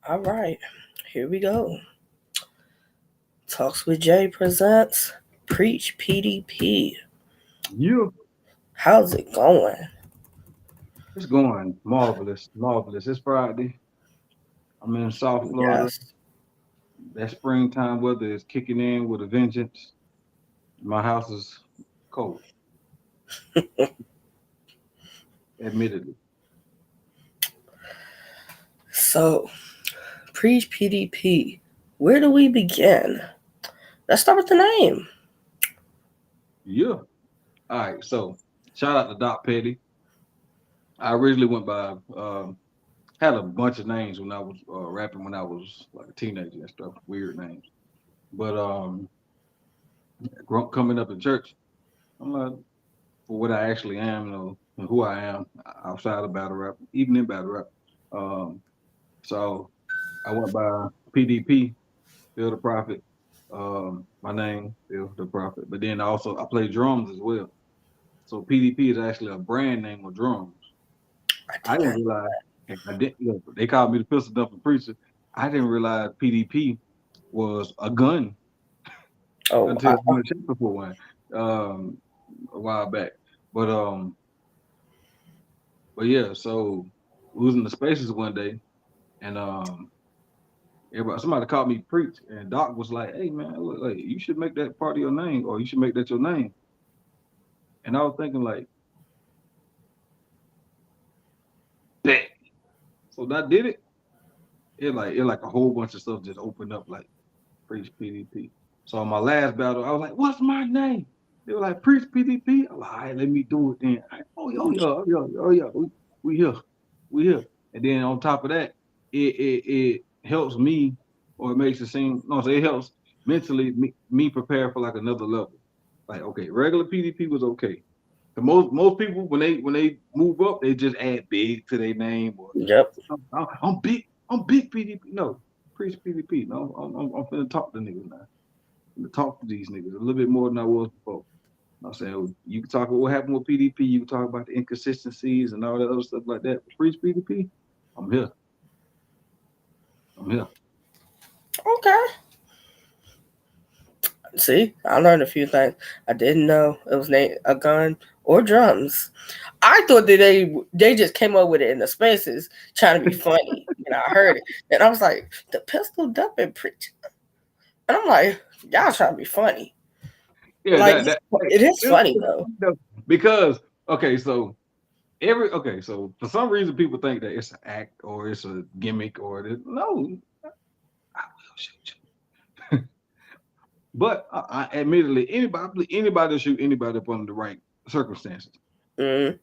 All right, here we go. Talkswithjae presents Preach PDP. You, How's it going? it's going marvelous, marvelous. It's Friday. I'm in South Florida. Yes. That springtime weather is kicking in with a vengeance. My house is cold, admittedly. So, Preach PDP. Where do we begin? Let's start with the name. Yeah. All right. So, shout out to Doc Petty. I originally went by, had a bunch of names when I was rapping when I was like a teenager and stuff, weird names. But coming up in church, I'm like, for what I actually am, and who I am outside of battle rap, even in battle rap. Um, So I went by PDP, Phil the Prophet. My name, Phil the Prophet. But then I play drums as well. So PDP is actually a brand name of drums. I I did didn't not. realize, and I didn't, they called me the pistol dumping preacher. I didn't realize PDP was a gun Oh, until I checked for one um, a while back. But um, but yeah, so we was in the spaces one day, and somebody called me preach, and Doc was like, "Hey man, look, like you should make that part of your name, or you should make that your name." And I was thinking like, bet. So I did it. It like a whole bunch of stuff just opened up like preach PDP. So on my last battle, I was like, "What's my name?" They were like, "Preach PDP." I'm like, "All right, let me do it then." Yeah, we here, we here. And then on top of that, it helps me, or it makes it seem no, so it helps mentally me prepare for like another level. Like, okay, regular PDP was okay. The most people when they move up, they just add big to their name or yep. I'm big PDP. No, preach PDP. No, I'm finna talk to niggas now. I'm finna talk to these niggas a little bit more than I was before. I'm saying, you can talk about what happened with PDP. You can talk about the inconsistencies and all that other stuff like that. But preach PDP. I'm here. I'm here. Okay. See, I learned a few things. I didn't know it was named a gun or drums. I thought that they just came up with it in the spaces trying to be funny. And I heard it. And I was like, the pistol dumping preacher. And I'm like, y'all trying to be funny. Yeah, Like, hey, it is it's- funny though. because okay, so for some reason people think that it's an act or it's a gimmick no, I will shoot you. But I admittedly, anybody will shoot anybody up under the right circumstances. Mm,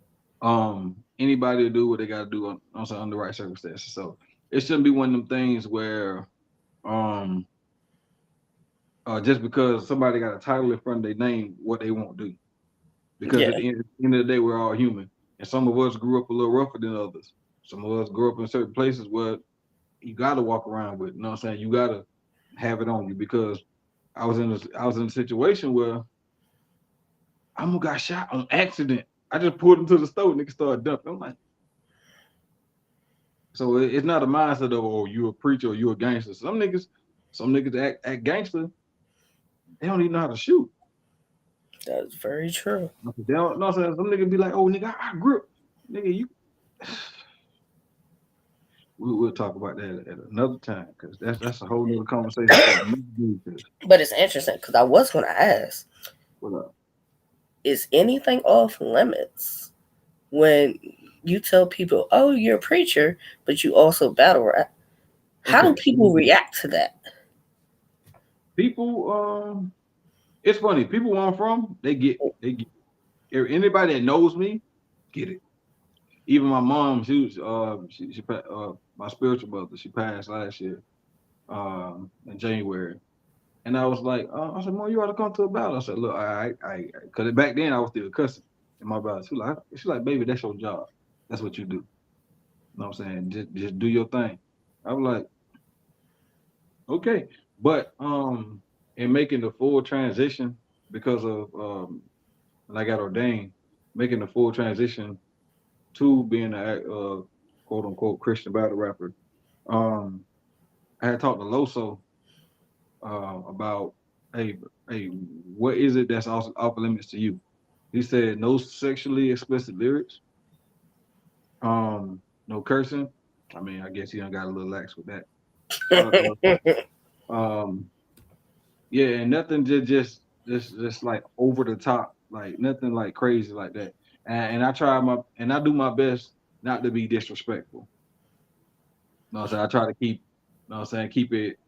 Anybody will do what they got to do under the right circumstances. So it shouldn't be one of them things where um just because somebody got a title in front of their name, what they won't do. Because yeah. at the end of the day, we're all human, and some of us grew up a little rougher than others. Some of us grew up in certain places where you got to walk around with. You know what I'm saying? You got to have it on you because I was in a situation where I almost got shot on accident. I just pulled into the store, nigga started dumping. I'm like, so it's not a mindset of oh you a preacher or you a gangster. Some niggas act gangster. They don't even know how to shoot. That's very true. They don't know. What I'm saying? Some niggas be like, oh nigga, I grip, nigga you. We'll talk about that at another time because that's a whole nother conversation for another day. 'Cause But it's interesting because I was going to ask, what up? is anything off limits when you tell people, oh, you're a preacher, but you also battle rap? How do Okay, people so react to that? people, it's funny. People where I'm from, they get anybody that knows me, get it. Even my mom, my spiritual mother, she passed last year, in January. And I was like, I said, Mom, you ought to come to a battle. I said, look, because back then I was still cussing in my battle. She like, baby, that's your job. That's what you do. You know what I'm saying? Just do your thing. I was like, okay. But in making the full transition because of when I got ordained, making the full transition to being a quote unquote Christian battle rapper. Um, I had talked to Loso about, hey, hey, what is it that's off limits to you? He said no sexually explicit lyrics, no cursing. I mean, I guess he done got a little lax with that. Um, yeah, and nothing just like over the top, like nothing like crazy like that. And I do my best not to be disrespectful. You know what I'm saying? I try to keep, you know what I'm saying, keep it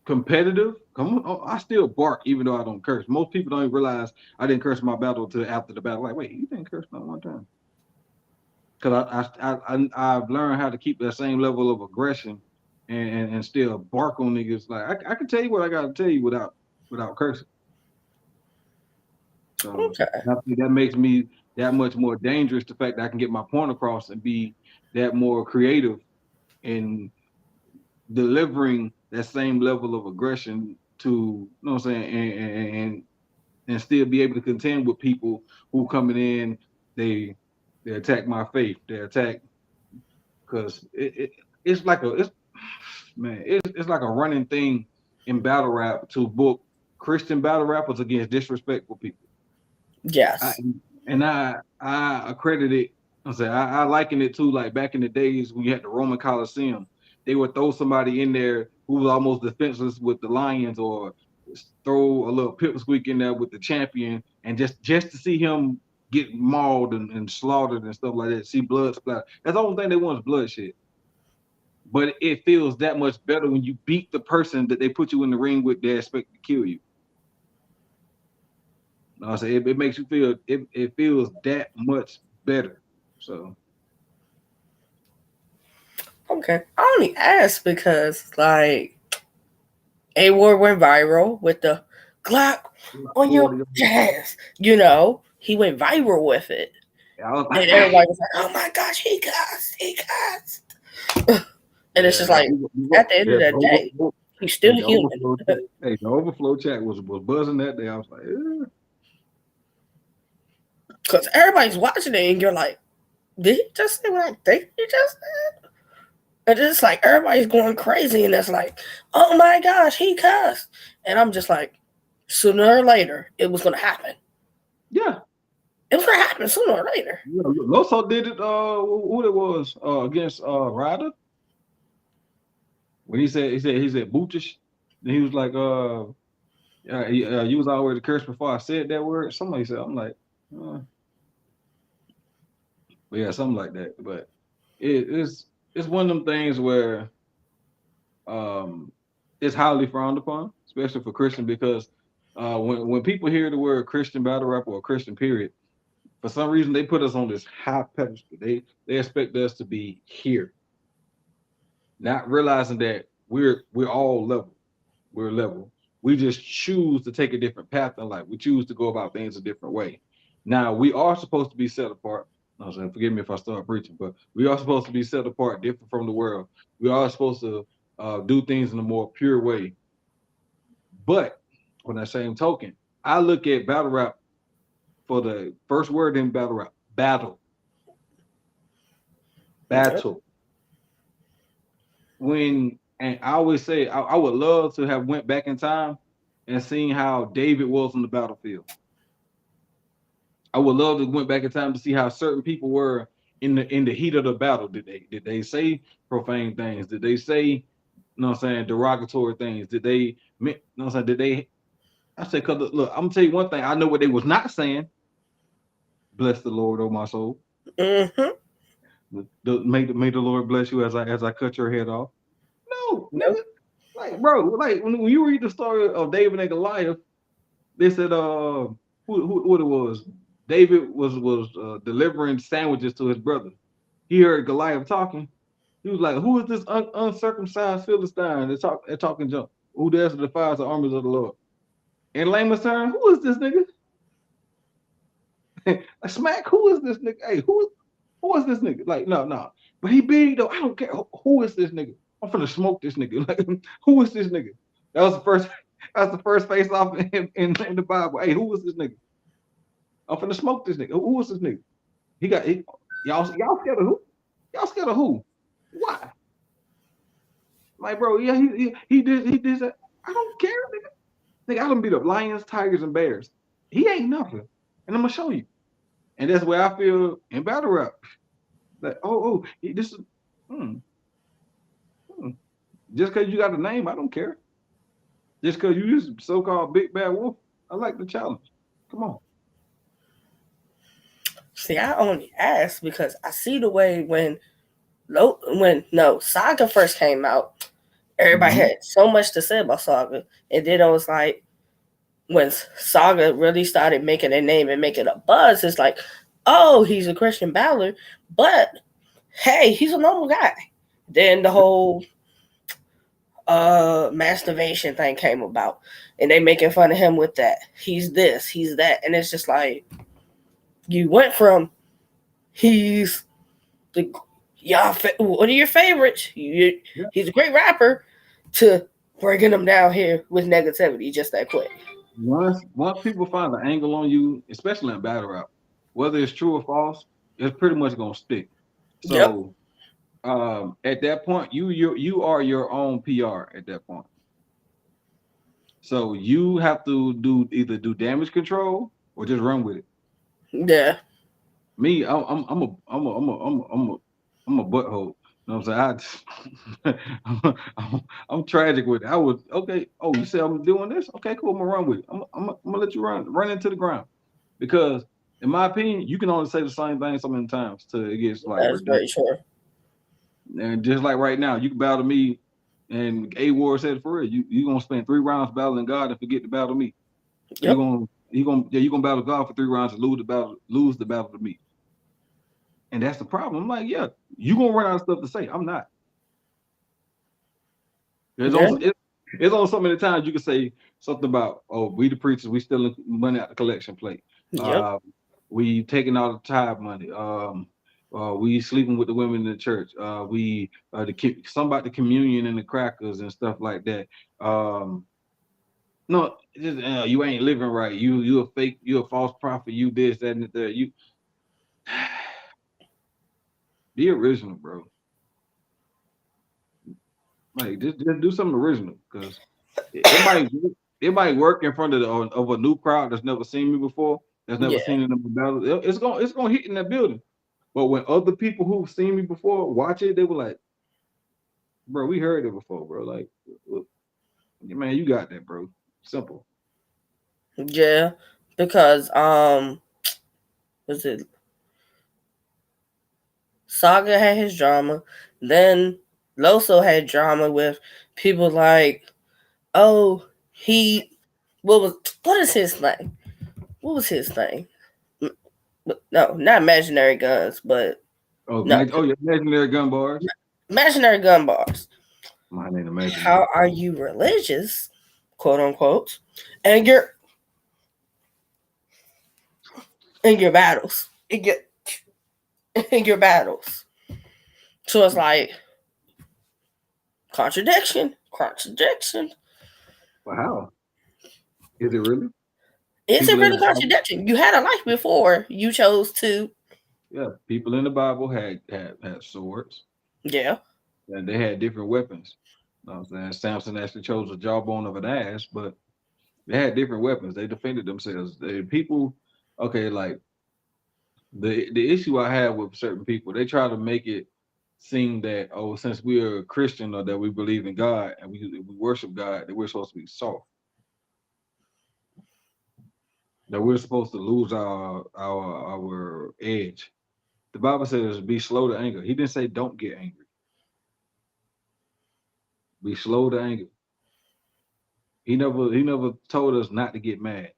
competitive. Come on, I still bark even though I don't curse. Most people don't even realize I didn't curse my battle till after the battle. Like, wait, you didn't curse not one time. Because I've learned how to keep that same level of aggression and still bark on niggas. Like I can tell you what I gotta tell you without cursing. So Okay. I think that makes me that much more dangerous. The fact that I can get my point across and be that more creative in delivering that same level of aggression to, you know what I'm saying, and still be able to contend with people who coming in, they they attack my faith, they attack because it's like it's man, it's like a running thing in battle rap to book Christian battle rappers against disrespectful people. I Yes. I accredit it. I liken it to like back in the days when you had the Roman Coliseum. They would throw somebody in there who was almost defenseless with the Lions, or throw a little pipsqueak in there with the champion, and just to see him get mauled and slaughtered and stuff like that. See blood splatter. That's the only thing they want is bloodshed. But it feels that much better when you beat the person that they put you in the ring with. They expect to kill you. I say it makes you feel it feels that much better. So Okay. I only asked because like A Ward went viral with the Glock on your chest. You know, he went viral with it. I was And like, everybody was like, oh my gosh, he cussed, he cussed. And it's yeah, just like, at the end of yeah, the day, he's still hey, human. the overflow chat was buzzing that day. I was like, Because everybody's watching it and you're like, did he just say what I think he just said? And it's like everybody's going crazy and it's like, oh my gosh, he cussed. And I'm just like, sooner or later, it was going to happen. yeah. It was going to happen sooner or later. Yeah, Loso did it. Who it was against Ryder when he said Bootish. And he was like, you was already cursed before I said that word. Somebody said, I'm like, but yeah, something like that. But it's one of them things where um it's highly frowned upon, especially for Christian, because when people hear the word Christian battle rap or Christian period, for some reason they put us on this high pedestal. They expect us to be here, not realizing that we're all level. We're level. We just choose to take a different path in life. We choose to go about things a different way. Now we are supposed to be set apart. I was saying, forgive me if I start preaching, but we are supposed to be set apart, different from the world. We are supposed to do things in a more pure way. But on that same token, I look at battle rap for the first word in battle rap, battle, battle. And I always say I would love to have went back in time and seen how David was on the battlefield. I would love to went back in time to see how certain people were in the heat of the battle. Did they say profane things? Did they say, you know what I'm saying, derogatory things? Did they, you know what I'm saying, did they, I say, cause look, I'm gonna tell you one thing. I know what they was not saying. Bless the Lord, oh my soul. Mm-hmm. May the Lord bless you as I cut your head off. No, Nope. nigga. Like, bro, like when you read the story of David and Goliath, they said who it was. David was delivering sandwiches to his brother. He heard Goliath talking. He was like, "Who is this uncircumcised Philistine that talking junk? Who dares to defy the armies of the Lord?" In layman's term, who is this nigga? Smack, who is this nigga? Hey, who is this nigga? Like, no. But he big though. I don't care. Who is this nigga? I'm finna smoke this nigga. Like, who is this nigga? That was the first. That's the first face off in the Bible. Hey, who is this nigga? I'm finna smoke this nigga. Who is this nigga? Y'all scared of who? Y'all scared of who? Why? Like, bro, yeah, he did that. I don't care, nigga. Nigga, I done beat up lions, tigers, and bears. He ain't nothing, and I'm gonna show you. And that's where I feel in battle rap. Like, this is hmm, hmm. Just because you got a name, I don't care. Just because you use so-called big bad wolf, I like the challenge. Come on. See, I only ask because I see the way when Saga first came out, everybody Mm-hmm. had so much to say about Saga, and then it was like when Saga really started making a name and making a buzz, it's like, oh, he's a Christian battler, but hey, he's a normal guy. Then the whole masturbation thing came about, and they making fun of him with that. He's this, he's that, and it's just like you went from he's the one of your favorites. Yeah. He's a great rapper to bringing him down here with negativity just that quick. Once people find an angle on you, especially in battle rap, whether it's true or false, it's pretty much gonna stick. Yep. So at that point, you are your own PR at that point. So you have to either do damage control or just run with it. Yeah. Me, I'm a butthole. You know what I'm saying? I'm tragic with it. I was okay. Oh, you say I'm doing this? Okay, cool. I'm gonna run with it. I'm gonna let you run into the ground because, in my opinion, you can only say the same thing so many times till it gets like That's very redundant. true. And just like right now, you can battle me, and A War said for real, you gonna spend 3 rounds battling God and forget to battle me. Yep. You gonna battle God for 3 rounds and lose the battle to me. And that's the problem. I'm like, yeah, you gonna run out of stuff to say. I'm not. There's Yeah. on it's on so many times you can say something about, oh, we the preachers, we stealing money out the collection plate. Yep. Uh, we taking all the tithe money. We sleeping with the women in the church. We some about the communion and the crackers and stuff like that. No, you ain't living right. You a fake. You a false prophet. You this, that, and the third. You be original, bro. Like just do something original because it might work in front of of a new crowd that's never seen me before, that's never Yeah. seen it in the battle. It's gonna hit in that building. But when other people who've seen me before watch it, they were like, "Bro, we heard it before, bro." Like, man, you got that, bro. Simple. Yeah. Because was it Saga had his drama, then Loso had drama with people like, oh, he what is his thing? What was his thing? No, not imaginary guns, but no, Yeah, imaginary gun bars. imaginary gun bars. Mine ain't imaginary. How are you religious, quote unquote, and in your battles, in your battles? So it's like contradiction. But how is it really? Is it People in the really Bible, contradiction? You had a life before you chose to. yeah, people in the Bible had swords Yeah. and they had different weapons. You know what I'm saying? Samson actually chose a jawbone of an ass, but they had different weapons. They defended themselves. People, okay, like the issue I have with certain people, they try to make it seem that, oh, since we are a Christian or that we believe in God and we worship God, that we're supposed to be soft, that we're supposed to lose our edge. The Bible says be slow to anger. He didn't say don't get angry. Be slow to anger. He never told us not to get mad.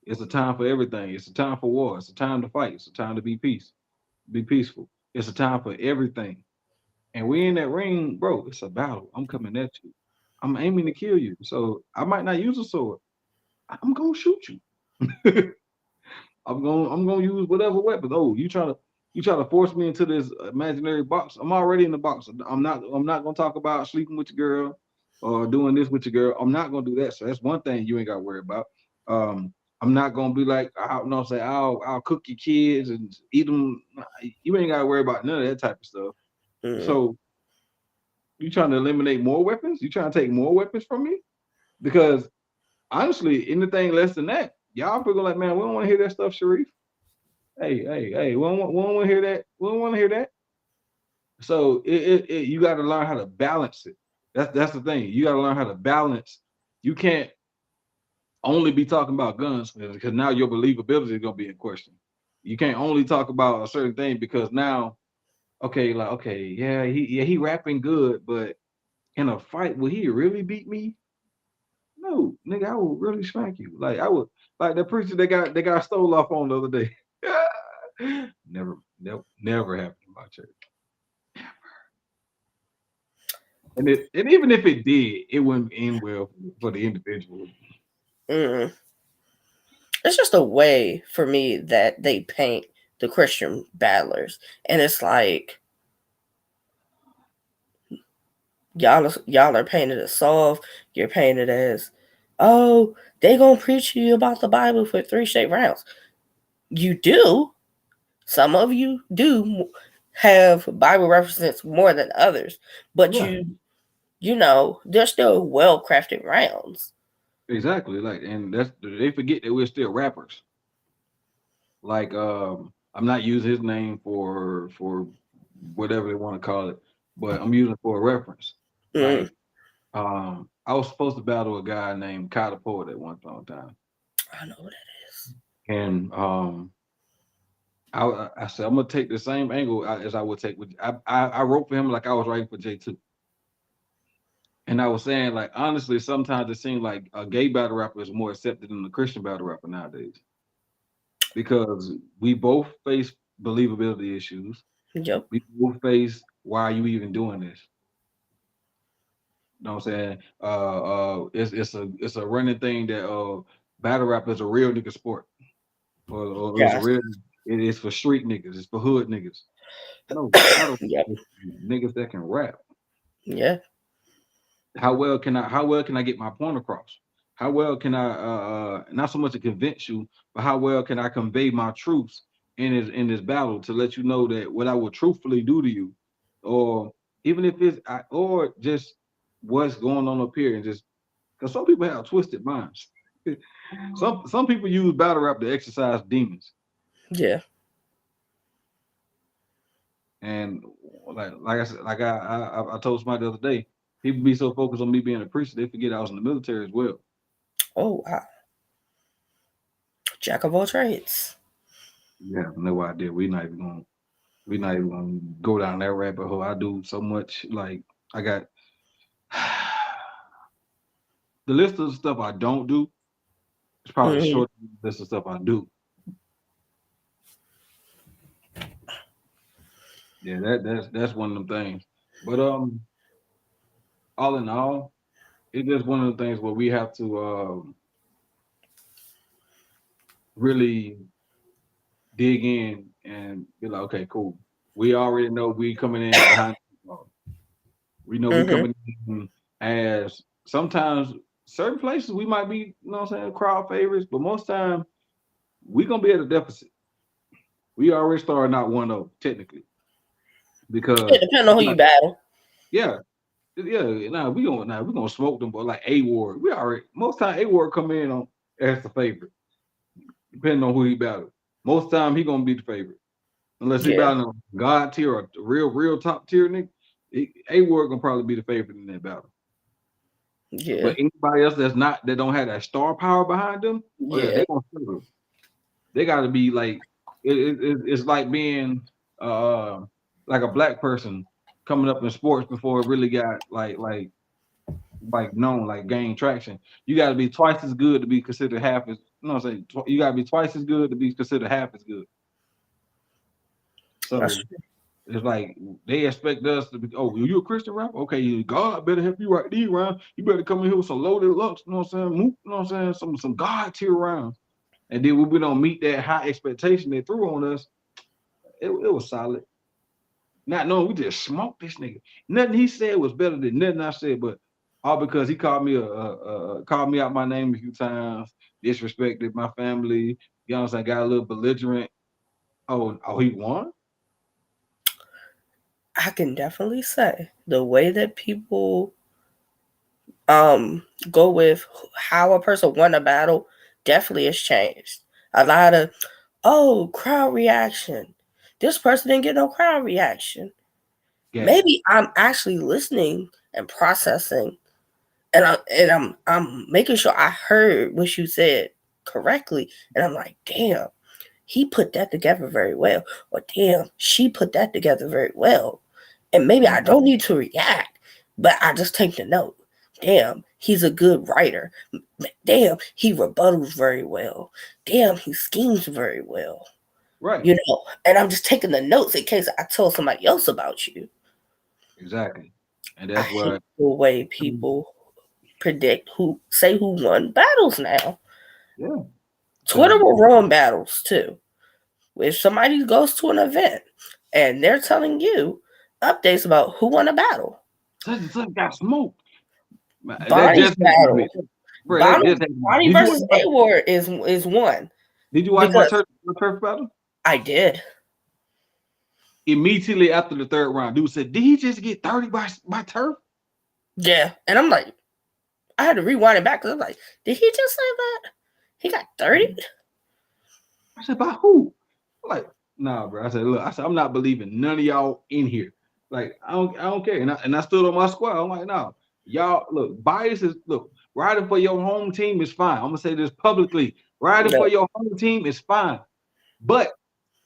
It's a time for everything. It's a time for war. It's a time to fight. It's a time to be peaceful. It's a time for everything. And we in that ring, bro. It's a battle. I'm coming at you. I'm aiming to kill you. So I might not use a sword. I'm gonna shoot you. I'm gonna use whatever weapon. Oh, you try to force me into this imaginary box. I'm already in the box. I'm not gonna talk about sleeping with your girl or doing this with your girl. I'm not gonna do that. So that's one thing you ain't gotta worry about. Um, I'm not gonna be like, I'll, no, say I'll cook your kids and eat them. You ain't gotta worry about none of that type of stuff. Mm. So You trying to eliminate more weapons? You trying to take more weapons from me? Because honestly, anything less than that, y'all people like, man, we don't want to hear that stuff, Sharif. Hey, we don't want to hear that. We don't want to hear that. So you got to learn how to balance it. That's the thing. You got to learn how to balance. You can't only be talking about guns because now your believability is gonna be in question. You can't only talk about a certain thing because now, okay, like okay, he rapping good, but in a fight, will he really beat me? No, nigga, I would really smack you. Like I would, like the preacher they got stole off on the other day. Never happened in my church. And even if it did, it wouldn't end well for the individual. Mm. It's just a way for me that they paint the Christian battlers, and it's like y'all are painted as soft. You're painted as, oh, they gonna preach you about the Bible for 3 straight rounds. You do. Some of you do have Bible references more than others, but Yeah, they're still well crafted rounds. exactly. Like, and that's they forget that we're still rappers. Like, I'm not using his name for whatever they want to call it, but I'm using it for a reference. Mm, Like, I was supposed to battle a guy named Kyle the Poet at one point in time, I know what it is. and I said I'm gonna take the same angle as I would take with I wrote for him like I was writing for J2. And I was saying, like, honestly, sometimes it seems like a gay battle rapper is more accepted than a Christian battle rapper nowadays because we both face believability issues. Yep. We both face why are you even doing this? You know what I'm saying? It's a running thing that battle rap is a real nigga sport, or it was a Yeah. real. It is for street niggas. It's for hood niggas. No, battle Yep. is niggas that can rap. Yeah. How well can I get my point across? How well can I not so much to convince you, but how well can I convey my truths in this battle to let you know that what I would truthfully do to you, or even if or just what's going on up here, and just because some people have twisted minds. Some people use battle rap to exercise demons, Yeah. and like I said, like I told somebody the other day, people be so focused on me being a preacher, they forget I was in the military as well. Oh wow. Jack of all trades. You have no idea. We're not even gonna go down that rabbit hole. I do so much. Like I got the list of stuff I don't do is probably Mm-hmm. short list of stuff I do. Yeah, that's one of them things. But all in all, it's just one of the things where we have to really dig in and be like, okay, cool. We already know we coming in behind. We know we Mm-hmm. coming in as sometimes certain places we might be, what I'm saying, crowd favorites, but most time we gonna be at a deficit. We already starting out 1-0 technically It because depends on who you like, battle. yeah, yeah, now we gonna smoke them, but like A Ward, we already most time A Ward come in on as the favorite, depending on who he battle. Most time he gonna be the favorite. Unless he Yeah. battling a god tier or real top tier nigga, A Ward gonna probably be the favorite in that battle. Yeah. But anybody else that don't have that star power behind them, oh yeah, Yeah. they gonna struggle. They got to be like it's like being uh like a black person coming up in sports before it really got like known, like gain traction. You got to be twice as good to be considered half as. You know what I'm saying? You got to be twice as good to be considered half as good. That's So true. it's like they expect us to be. Oh, you a Christian rapper? Okay, God better help you right these rounds. You better come in here with some loaded looks. You know what I'm saying? You know what I'm saying? Some God tier rounds. And then when we don't meet that high expectation they threw on us, it was solid. Not knowing we just smoked this nigga. Nothing he said was better than nothing I said, but all because he called me out my name a few times, disrespected my family. You know what I'm saying? Got a little belligerent. Oh, he won? I can definitely say the way that people go with how a person won a battle definitely has changed. A lot of crowd reaction. This person didn't get no crowd reaction. Gas. Maybe I'm actually listening and processing, and I'm making sure I heard what you said correctly, and I'm like, damn, he put that together very well, or damn, she put that together very well, and maybe I don't need to react, but I just take the note. Damn, he's a good writer. Damn, he rebuttals very well. Damn, he schemes very well. Right. You know, and I'm just taking the notes in case I told somebody else about you. Exactly. And I that's hate where the way mm, people predict who won battles now. yeah. Twitter And will ruin battles too. If somebody goes to an event and they're telling you updates about who won a battle, such and such got smoked. That Bonnie's just happened to me. battle, Bro, that just happened to me. Bonnie versus A Ward is one Did you watch because my turf battle? I did. Immediately after the third round, dude said, "Did he just get 30 by turf?" Yeah, and I'm like, I had to rewind it back because I'm like, did he just say that? He got 30? I said, "By who?" I'm like, nah, bro. I said, "Look, I said I'm not believing none of y'all in here. Like, I don't care." And I stood on my squad. I'm like, "No, y'all look. Bias is look. Riding for your home team is fine. I'm gonna say this publicly. Riding No, for your home team is fine. But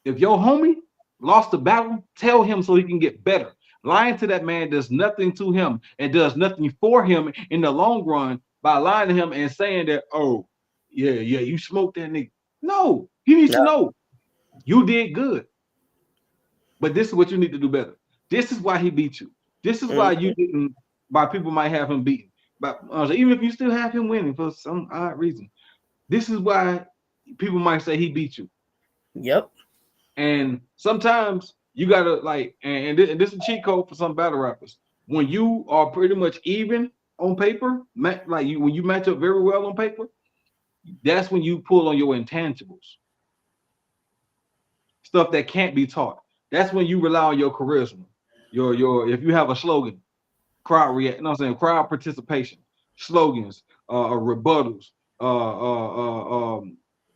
if your homie lost the battle, tell him so he can get better. Lying to that man does nothing to him and does nothing for him in the long run by lying to him and saying that, oh, yeah, you smoked that nigga. No, he needs to no. know you did good, but this is what you need to do better. This is why he beat you. This is why you Mm, didn't, why people might have him beaten. But even if you still have him winning for some odd reason, this is why people might say he beat you. yep. And sometimes you gotta like, and this is a cheat code for some battle rappers. When you are pretty much even on paper, like you when you match up very well on paper, that's when you pull on your intangibles, stuff that can't be taught. That's when you rely on your charisma, your if you have a slogan, crowd react. You know what I'm saying? Crowd participation, slogans, rebuttals,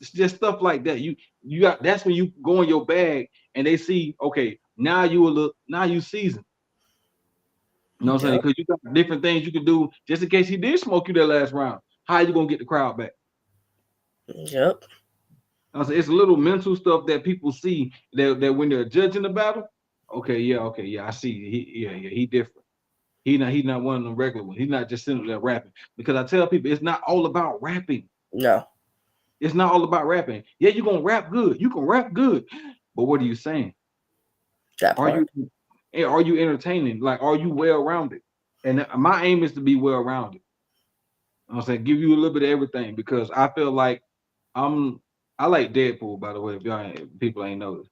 it's just stuff like that. You got that's when you go in your bag and they see, okay, now you will look, now you seasoned. You know what I'm saying? Yep. Because you got different things you can do just in case he did smoke you that last round. How you gonna get the crowd back? Yep. You know what I'm saying? It's a little mental stuff that people see that when they're judging the battle. Okay, yeah, I see. He different. He not one of them regular ones. He's not just sitting there rapping. Because I tell people it's not all about rapping. No. It's not all about rapping. Yeah, you're gonna rap good. You can rap good. But what are you saying? That Are part. you are you entertaining? Like, are you well rounded? And my aim is to be well rounded. I'm saying give you a little bit of everything because I feel like I'm I like Deadpool, by the way, if people ain't noticed.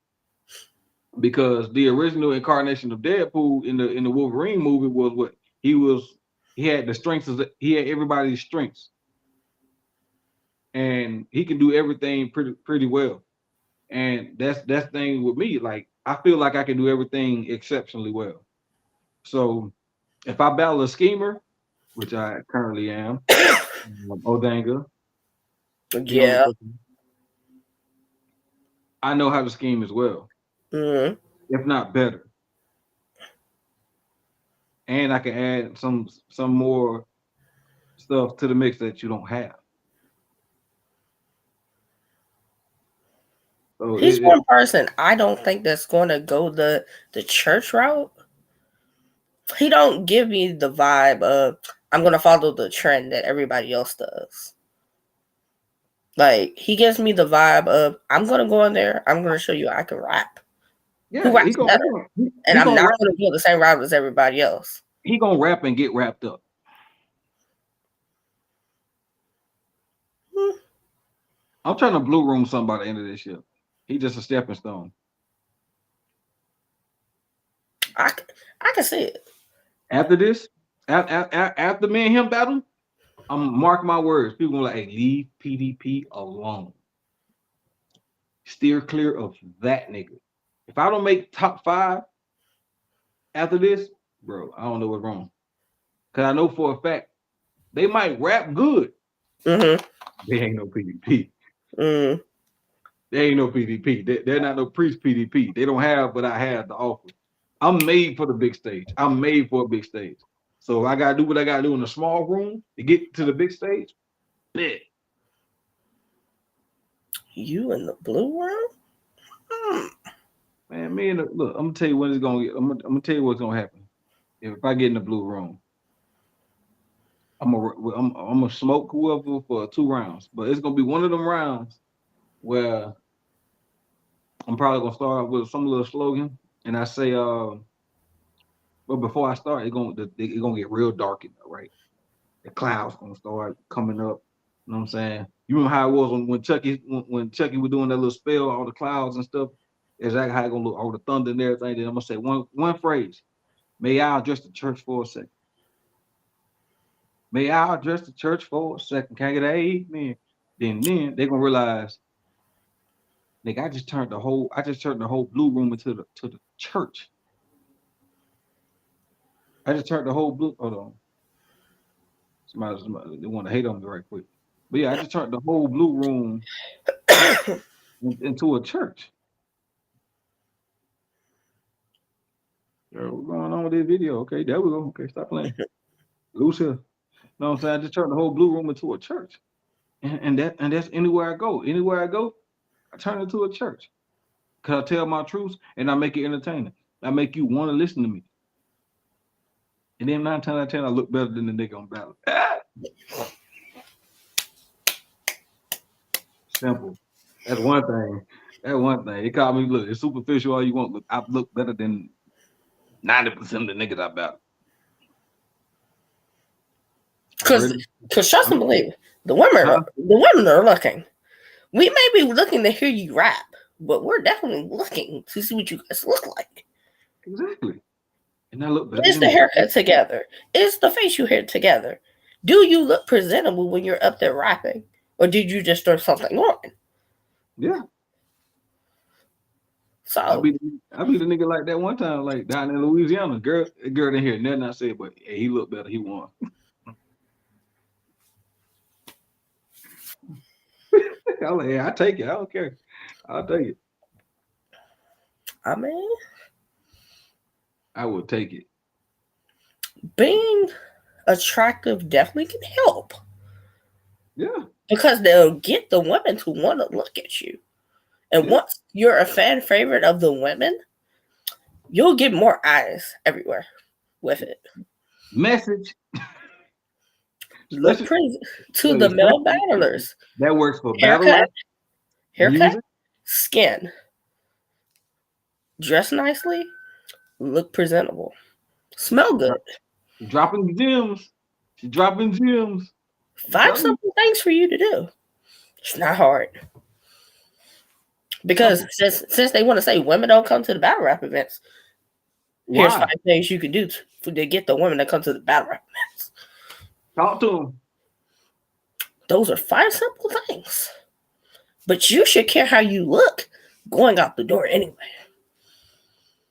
Because the original incarnation of Deadpool in the Wolverine movie was what he was. He had the strengths. He had everybody's strengths, and he can do everything pretty well. And that's the thing with me. Like I feel like I can do everything exceptionally well. So if I battle a schemer, which I currently am, Odanga, you know, Yeah. I know how to scheme as well, Mm, if not better. And I can add some more stuff to the mix that you don't have. So he's one person I don't think that's going to go the church route. He don't give me the vibe of I'm going to follow the trend that everybody else does. Like he gives me the vibe of I'm going to go in there. I'm going to show you I can rap. Who yeah, raps better? And he I'm gonna not rap. going to go the same route as everybody else. He gonna rap and get wrapped up. Hmm, I'm trying to blue room somebody by the end of this year. He just a stepping stone. I I can see it. After this, after me and him battle, I'm mark my words. People gonna like, hey, leave PDP alone. Steer clear of that nigga. If I don't make top 5, After this, bro, I don't know what's wrong. Cause I know for a fact they might rap good. Mm-hmm. They ain't no PDP. Mm. They ain't no PDP. They're not no priest PDP. They don't have what I have to offer. I'm made for the big stage. I'm made for a big stage. So if I gotta do what I gotta do in a small room to get to the big stage, bet. You in the blue room? Mm. Man, me and look, I'm gonna tell you when it's gonna get. I'm gonna tell you what's gonna happen. If I get in the blue room, I'm gonna smoke whoever for 2 rounds. But it's gonna be one of them rounds where I'm probably gonna start off with some little slogan, and I say, but before I start, it's gonna get real dark in there, right? The clouds gonna start coming up. You know what I'm saying? You remember how it was when Chucky was doing that little spell, all the clouds and stuff. Exactly how it gonna look, all the thunder and everything. Then I'm gonna say one phrase. May I address the church for a second? May I address the church for a second? Can I get an amen? Then they're gonna realize, nigga, I just turned the whole blue room into the church. I just turned the whole blue. Hold on. Somebody they want to hate on me right quick. But yeah, I just turned the whole blue room into a church. Yo, what's going on with this video? Okay, there we go. Okay, stop playing. Loose here. Know what I'm saying? I just turned the whole blue room into a church. And that's anywhere I go. Anywhere I go, I turn it into a church. Cause I tell my truths and I make it entertaining. I make you want to listen to me. And then 9 times out of 10, I look better than the nigga on ballot. Simple. That's one thing. That's one thing. They call me, look, it's superficial all you want. Look, I look better than 90% of the niggas I battle. Because trust and believe, the women are looking. We may be looking to hear you rap, but we're definitely looking to see what you guys look like. Exactly. And I look better Is than the them. haircut together? Is the facial hair together? Do you look presentable when you're up there rapping? Or did you just throw something on? Yeah. I So, be I be the nigga like that one time, like down in Louisiana. Girl didn't hear nothing I said, but hey, he looked better. He won. I was like, yeah, I take it. I don't care. I'll take it. I mean, I will take it. being attractive definitely can help. Yeah. Because they'll get the women to want to look at you. And Yeah. once you're a fan favorite of the women, you'll get more eyes everywhere with it. Message. Look Especially, pretty to look, the male especially battlers. that works for battle Haircut, rap, haircut, music. skin, dress nicely, look presentable, smell good. Dropping gems. She dropping gems. I'm Five telling you. simple things for you to do. It's not hard. Because Simple. since they want to say women don't come to the battle rap events, here's Why? 5 things you can do to get the women that come to the battle rap events. Talk to him. Those are 5 simple things. But you should care how you look going out the door anyway.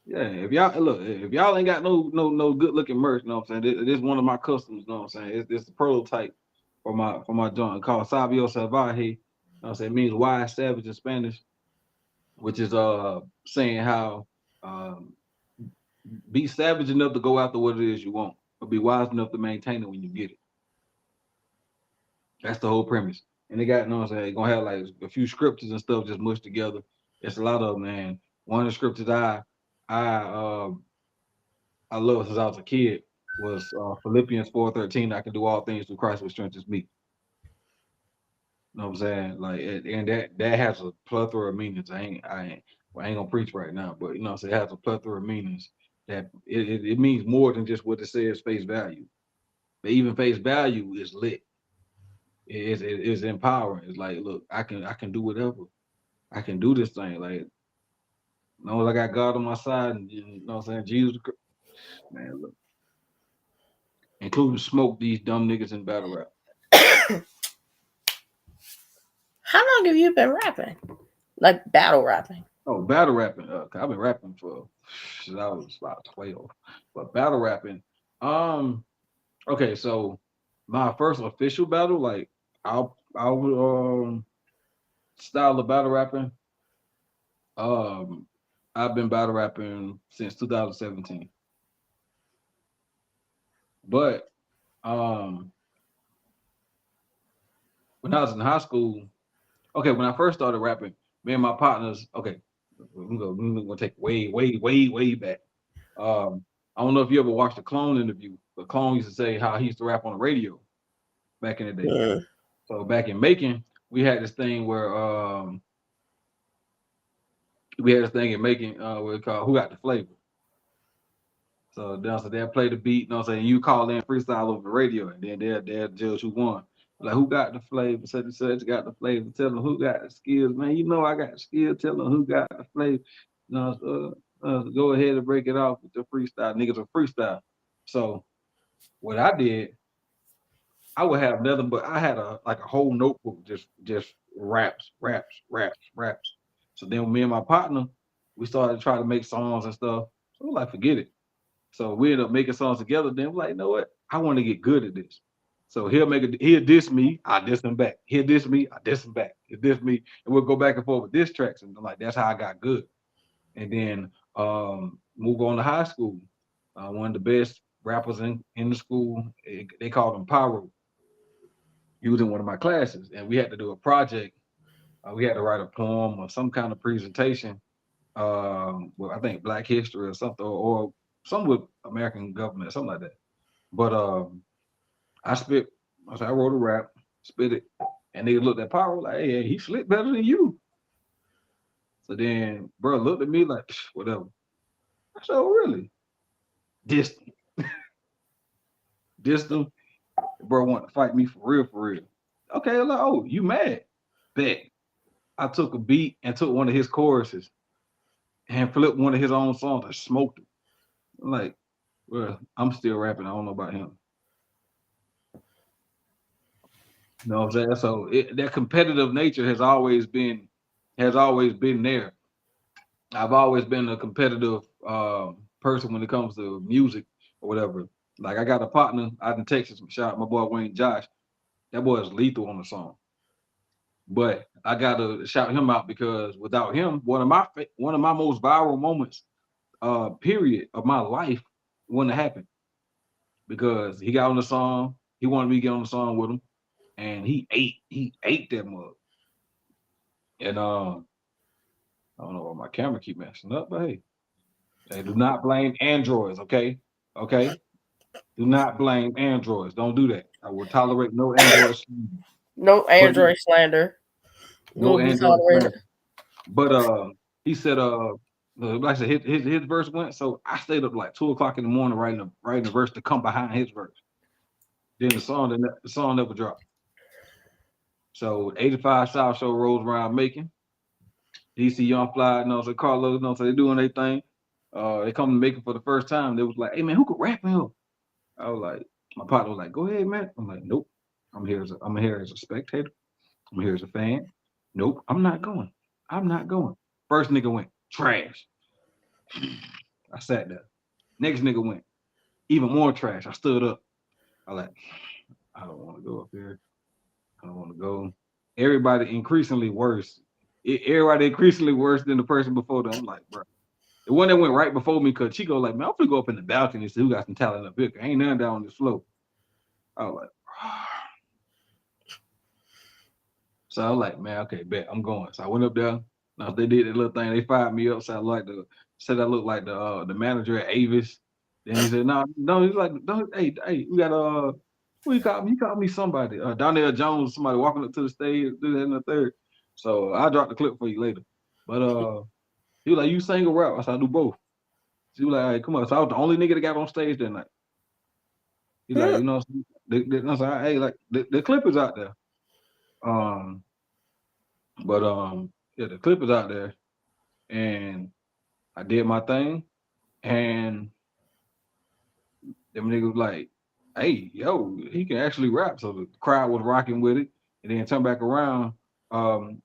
Yeah, if y'all ain't got no good looking merch, you know what I'm saying? This is one of my customers, you know what I'm saying? It's the prototype for my joint called Sabio Salvaje. You know what I'm saying? It means wise savage in Spanish, which is saying how um be savage enough to go after what it is you want, but be wise enough to maintain it when you get it. That's the whole premise. And they got, you know what I'm saying, gonna have like a few scriptures and stuff just mushed together. It's a lot of them, man. One of the scriptures I I love since I was a kid was Philippians 4:13. I can do all things through Christ which strengthens me. You know what I'm saying? Like, and that has a plethora of meanings. I ain't gonna preach right now, but you know, what I'm saying, it has a plethora of meanings that it means more than just what it says face value. But even face value is lit. It's empowering. It's like, look, I can do whatever. I can do this thing. Like, as long as I got God on my side, and you know what I'm saying, Jesus, man, look, including smoke these dumb niggas in battle rap. How long have you been rapping? Like battle rapping? Oh, battle rapping. 'Cause I've been rapping for since I was about 12. But battle rapping. Um. Okay, so my first official battle, like I would style of battle rapping. Um, I've been battle rapping since 2017. But um, when I was in high school, okay, when I first started rapping, me and my partners, okay, we're gonna take way back. I don't know if you ever watched the Clone interview, but Clone used to say how he used to rap on the radio back in the day. Mm. So back in Macon, we had this thing where we had this thing in Macon where it called Who Got the Flavor. So they'll play the beat, you know what I'm saying? You call in freestyle over the radio, and then they'll judge who won. Like, who got the flavor? Such and such got the flavor. Tell them who got the skills, man. You know I got the skills. Tell them who got the flavor. You know, go ahead and break it off with the freestyle. Niggas are freestyle. So what I did, I would have nothing but I had a whole notebook just raps. So then me and my partner, we started to try to make songs and stuff. So we're like, forget it. So we ended up making songs together. Then we're like, you know what? I want to get good at this. So he'll diss me, I diss him back. He'll diss me, I diss him back. He'll diss me, and we'll go back and forth with diss tracks. And I'm like, that's how I got good. And then move on to high school. One of the best rappers in the school, they called him Pyro. He was in one of my classes, and we had to do a project. We had to write a poem or some kind of presentation. Well, I think Black History or something, or some with American government, something like that. But I spit. I wrote a rap, spit it, and they looked at Pyro like, "Hey, he slick better than you." So then, bro looked at me like, "Whatever." I said, "Oh, really?" Distant, distant. Bro wanted to fight me for real, for real. Okay, like, oh, you mad? Bet. I took a beat and took one of his choruses and flipped one of his own songs and smoked it. I'm like, well, I'm still rapping. I don't know about him. You know what I'm saying? So that competitive nature has always been there. I've always been a competitive person when it comes to music or whatever. Like I got a partner out in Texas, shout out my boy Wayne Josh. That boy is lethal on the song. But I gotta shout him out because without him, one of my most viral moments, period, of my life wouldn't have happened because he got on the song. He wanted me to get on the song with him, and he ate that mug. And I don't know why my camera keep messing up, but hey, they do not blame androids, okay? Okay, do not blame androids. Don't do that. I will tolerate no androids, No but Android slander will no be android tolerated. slander. But he said like I said, his verse went. So I stayed up like 2 o'clock in the morning writing the verse to come behind his verse. Then the song never dropped. So 85 South Show rolls around making DC Young Fly, you know, so Carlos, you know, so they doing their thing. They come to Macon for the first time. They was like, "Hey man, who could rap in here?" I was like, my partner was like, "Go ahead, man." I'm like, "Nope, I'm here as a spectator. I'm here as a fan. Nope, I'm not going. I'm not going." First nigga went trash. I sat there. Next nigga went even more trash. I stood up. I like, I don't want to go up here. I don't want to go. Everybody increasingly worse. Everybody increasingly worse than the person before them. I'm like, bro. The one that went right before me, cause Chico like, man, I'm gonna go up in the balcony and see who got some talent up here. Ain't nothing down on this floor. I was like, so I was like, man, okay, bet I'm going. So I went up there. Now they did that little thing. They fired me up. So I like said I looked like the manager at Avis. Then he said, no, he's like, no, hey, we got who he called me? He called me somebody. Donnell Jones, somebody walking up to the stage, do that in the third. So I dropped the clip for you later. But he was like, you sing or rap? I said, I do both. She was like, hey, come on. So I was the only nigga that got on stage that night. He like, Hmm. you know, I was like, hey, like the clip is out there. Um, but yeah, the clip is out there, and I did my thing, and them niggas was like, hey, yo, he can actually rap. So the crowd was rocking with it, and then turn back around. Um,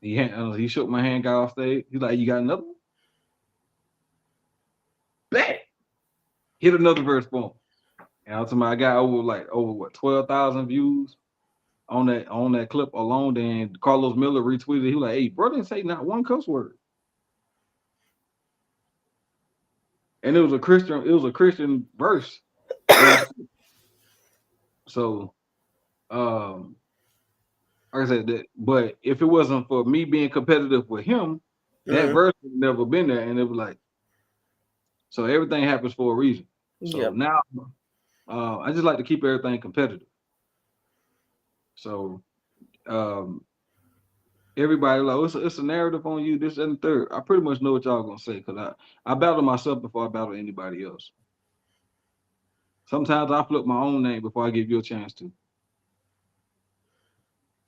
He shook my hand, got off stage. He's like, "You got another one?" Bet. Hit another verse for him. And I got over what 12,000 views on that clip alone. Then Carlos Miller retweeted. He was like, "Hey, bro, didn't say not one cuss word." And it was a Christian verse that I so um like I said that, but if it wasn't for me being competitive with him, that Mm-hmm. verse would never been there. And it was like, so everything happens for a reason. So Yep. now I just like to keep everything competitive. So um everybody like, it's a narrative on you, this and the third. I pretty much know what y'all gonna say because I battle myself before I battle anybody else. Sometimes I flip my own name before I give you a chance to.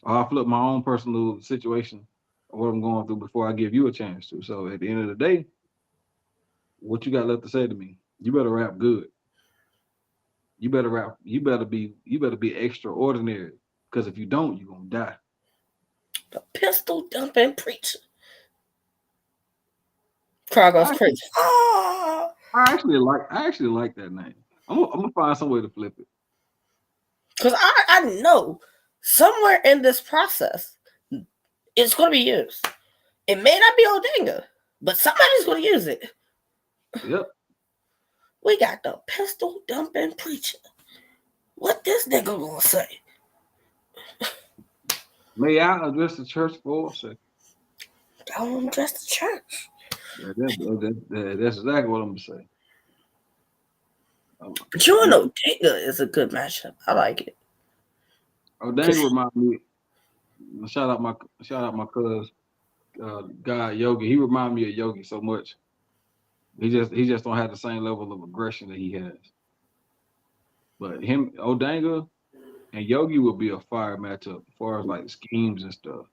Or I flip my own personal situation or what I'm going through before I give you a chance to. So at the end of the day, what you got left to say to me? You better rap good. You better rap. You better be extraordinary. Because if you don't, you're gonna die. The pistol dumping preacher. Crowd goes I crazy. Ah! I actually like that name. I'm gonna find some way to flip it. Because I know somewhere in this process it's going to be used. It may not be Odinga, but somebody's going to use it. Yep. We got the pistol dumping preacher. What this nigga gonna say? May I address the church for a second? I don't address the church. That's exactly what I'm gonna say. But you and Odinga is a good matchup. I like it. Dang remind me. Shout out my cuz guy Yogi. He remind me of Yogi so much. He just don't have the same level of aggression that he has. But him, Odanga and Yogi will be a fire matchup as far as like schemes and stuff.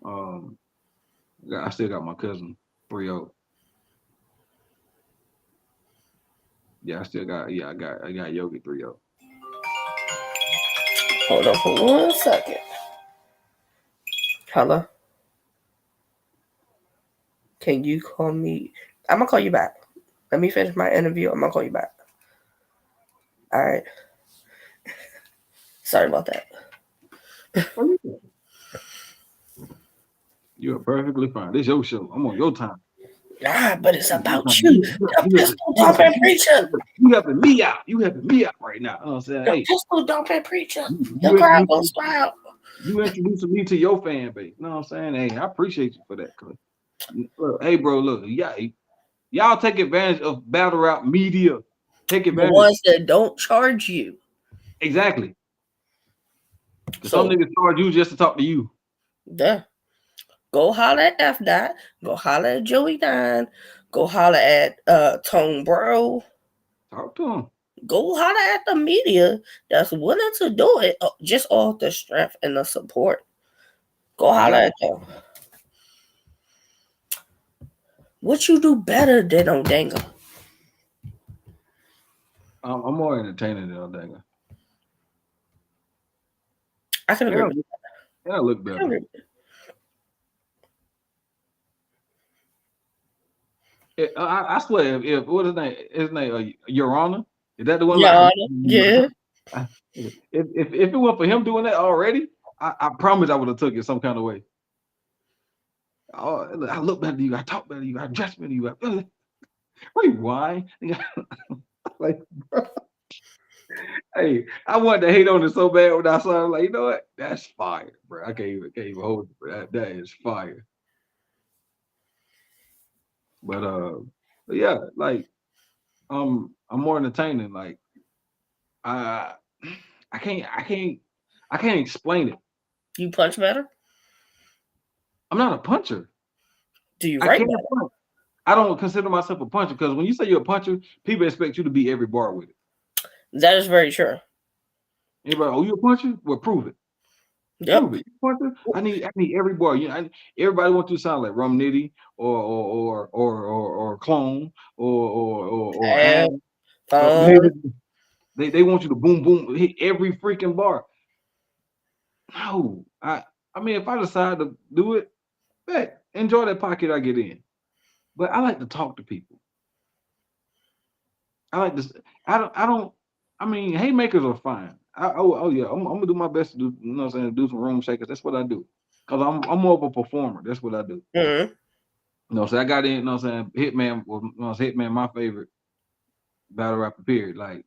Um, I still got my cousin 3-0. Yeah, I got Yogi 3-0. Hold on for 1 second. Hello? Can you call me? I'm gonna call you back. Let me finish my interview. I'm gonna call you back. All right. Sorry about that. You are perfectly fine. This your show. I'm on your time. Nah, but it's about you. The pistol dumping preacher. You helping me out. You helping me out right now. You know what I'm saying? The Hey, pistol dumping preacher. The you crowd gonna introducing smile. you introducing me to your fan base. You know what I'm saying? Hey, I appreciate you for that. Look, hey, bro, look, y'all take advantage of battle rap media. Take The advantage. ones that don't charge you. Exactly. Because some So, niggas charge you just to talk to you. yeah. Go holler at F Dot. Go holler at Joey Dine. Go holler at Tone Bro. Talk to them. Go holler at the media that's willing to do it just off the strength and the support. Go holler at them. What you do better than Odanga? I'm more entertaining than Odanga. I can agree with Yeah, I look better. I swear, if what his name, Your Honor, is that the one? Yeah, Like, yeah. if it were for him doing that already, I promise I would have took it some kind of way. Oh, I look better than you. I talk better than you. I dress better than you. Wait, why? Like, bro. Hey, I wanted to hate on it so bad when I saw it. Like, you know what? That's fire, bro. I can't even hold it. Bro. That is fire. But yeah, like I'm more entertaining. Like I I can't explain it. You punch better? I'm not a puncher. Do you I write can't better? punch. I don't consider myself a puncher because when you say you're a puncher, people expect you to be every bar with it. That is very true. Anybody, oh, you a puncher? Well, prove it. Yep. Prove it. Puncher? I need every bar. Everybody wants to sound like Rum Nitty or Clone or Adam. They want you to boom boom hit every freaking bar. No, I mean, if I decide to do it, enjoy that pocket I get in. But I like to talk to people. I like this. I don't. I mean, haymakers are fine. Oh yeah. I'm gonna do my best to do. You know what I'm saying? Do some room shakers. That's what I do. Cause I'm more of a performer. That's what I do. Mm-hmm. You know, so I got in. You know what I'm saying? Hitman was, Hitman my favorite battle rapper. Period. Like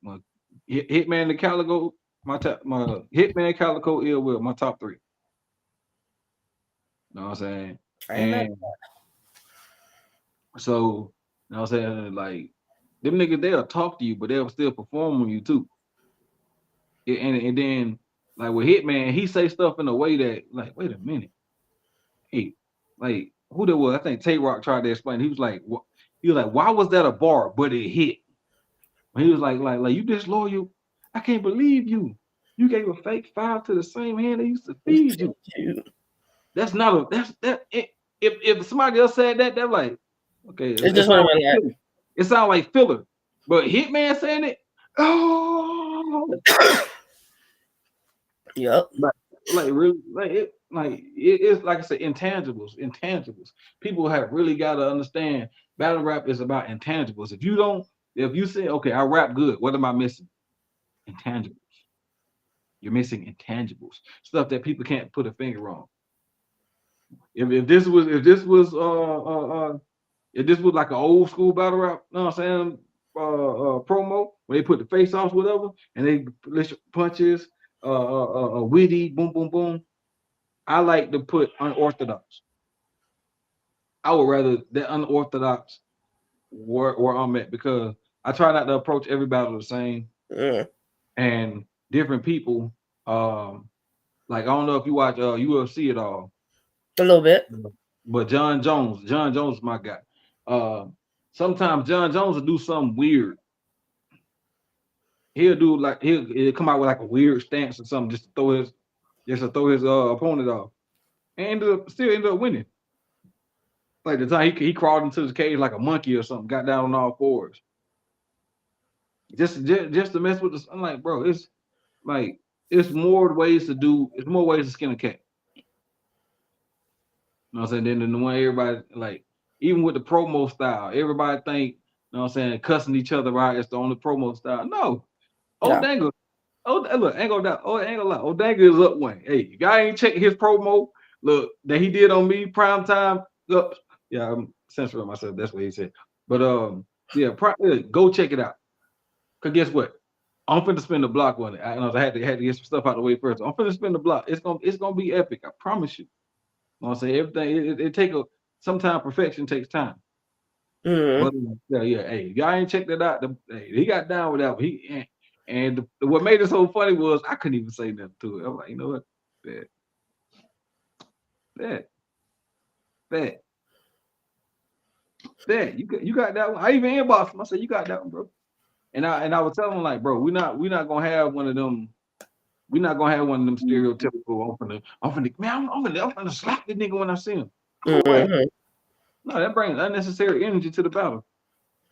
Hitman the Calico. My Hitman Calico Ill Will. My top three. You know what I'm saying? I ain't mad. And so, you know what I'm saying? Like them niggas, they'll talk to you, but they'll still perform on you too. And then like with Hitman, he say stuff in a way that like, wait a minute, hey, like who there was? I think Tay Rock tried to explain. He was like, what? He was like, why was that a bar? But it hit. He was like you disloyal. I can't believe you. You gave a fake five to the same hand that used to feed you. That's not a that's that. If somebody else said that, they're like, okay, It just would have been like, it sounds like filler. But Hitman saying it, oh. yep. Like really, it's like I said, intangibles. People have really got to understand. Battle rap is about intangibles. If you say, okay, I rap good, what am I missing? Intangibles. You're missing intangibles, stuff that people can't put a finger on. If this was like an old school battle rap, you know what I'm saying? Promo where they put the face off, whatever, and they punches, witty, boom, boom, boom. I like to put unorthodox. I would rather the unorthodox where I'm at because I try not to approach every battle the same. And different people. Like I don't know if you watch UFC at all. A little bit. But John Jones is my guy. Sometimes John Jones will do something weird. He'll come out with like a weird stance or something just to throw his opponent off, and still end up winning. Like the time he crawled into his cage like a monkey or something, got down on all fours, just to mess with us. I'm like, bro, it's more ways to skin a cat. You know what I'm saying? Then the one everybody like, even with the promo style, everybody think, you know what I'm saying, cussing each other out is the only promo style. No. Dangle. Look, ain't gonna lie. Dangle is up one. Hey, you guy ain't checking his promo. Look, that he did on me, prime time. Look, yeah, I'm censoring myself. That's what he said. But go check it out. Cause guess what? I'm finna spin the block on it. I had to get some stuff out of the way first. I'm finna spin the block. It's gonna be epic. I promise you. You know what I'm saying? Everything it take sometimes perfection takes time. But yeah. Hey, y'all ain't checked that out. He got down with that one. And what made it so funny was I couldn't even say nothing to it. I'm like, you know what? Bet. You got that one. I even inboxed him. I said, you got that one, bro. And I was telling him like, bro, we're not gonna have one of them. We're not gonna have one of them stereotypical. I'm finna slap the nigga when I see him. No, that brings unnecessary energy to the battle.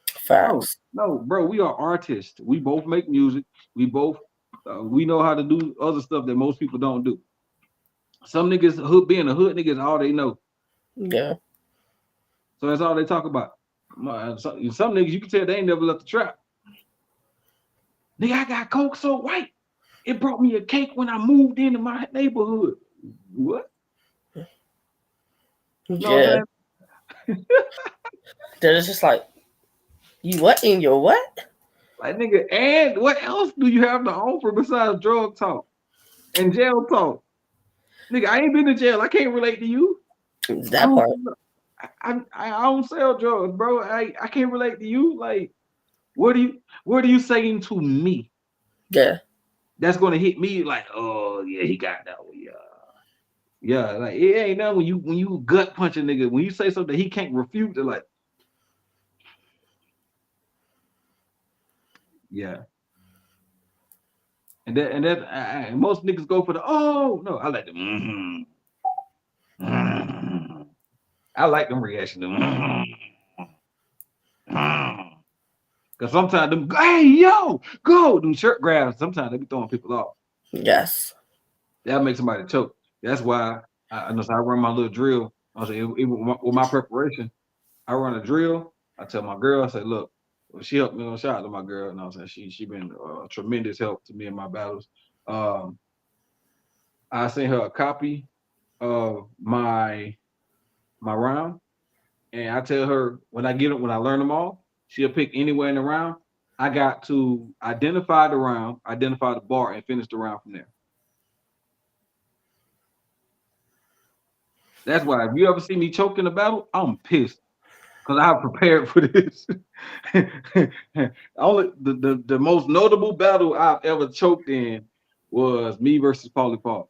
Facts. No, bro, we are artists. We both make music. We both we know how to do other stuff that most people don't do. Some niggas being a hood nigga is all they know. Yeah. So that's all they talk about. Some niggas you can tell they ain't never left the trap. Nigga, I got coke so white. It brought me a cake when I moved into my neighborhood. What? Yeah. Then it's just like, you what in your what? Like nigga, and what else do you have to offer besides drug talk and jail talk? Nigga, I ain't been to jail. I can't relate to you. That part. I don't sell drugs, bro. I can't relate to you. Like, what are you saying to me? Yeah. That's gonna hit me like, oh yeah, he got that one. Yeah. Like it ain't nothing when you gut punch a nigga, when you say something he can't refute, they're like, yeah. And most niggas go for the no. I like the I like them reactions. Cause sometimes them, hey yo, go them shirt grabs. Sometimes they be throwing people off. Yes. That makes somebody choke. That's why I know, so I run my little drill. I was even with my preparation, I run a drill. I tell my girl, I say, look, well, she helped me on shout out to my girl, and I was saying she been a tremendous help to me in my battles. Um, I sent her a copy of my round, and I tell her when I get it, when I learn them all, she'll pick anywhere in the round. I got to identify the round, identify the bar, and finish the round from there. That's why if you ever see me choke in a battle, I'm pissed because I have prepared for this. Only the most notable battle I've ever choked in was me versus Paulie Paul,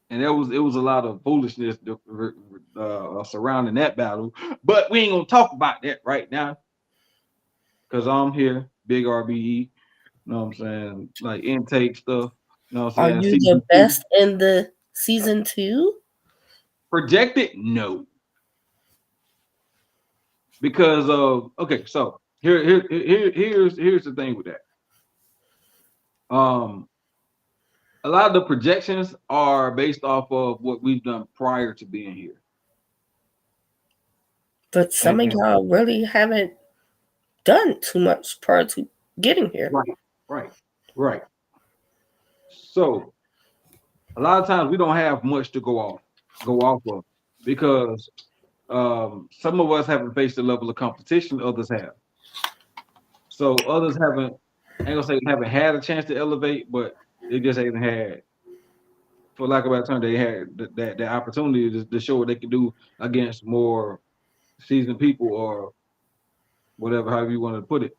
and it was a lot of foolishness surrounding that battle. But we ain't gonna talk about that right now because I'm here, big RBE. You know what I'm saying? Like intake stuff. You know what Are I'm you saying? the Season two best in the season 2? projected? No, because of okay. So here's the thing with that. Um, a lot of the projections are based off of what we've done prior to being here. But some of And y'all really haven't done too much prior to getting here. right, right, right. So a lot of times we don't have much to go off of because some of us haven't faced the level of competition others have. So others haven't, I ain't gonna say haven't had a chance to elevate, but they just haven't had, for lack of a better term, they had that opportunity to show what they could do against more seasoned people or whatever, however you want to put it.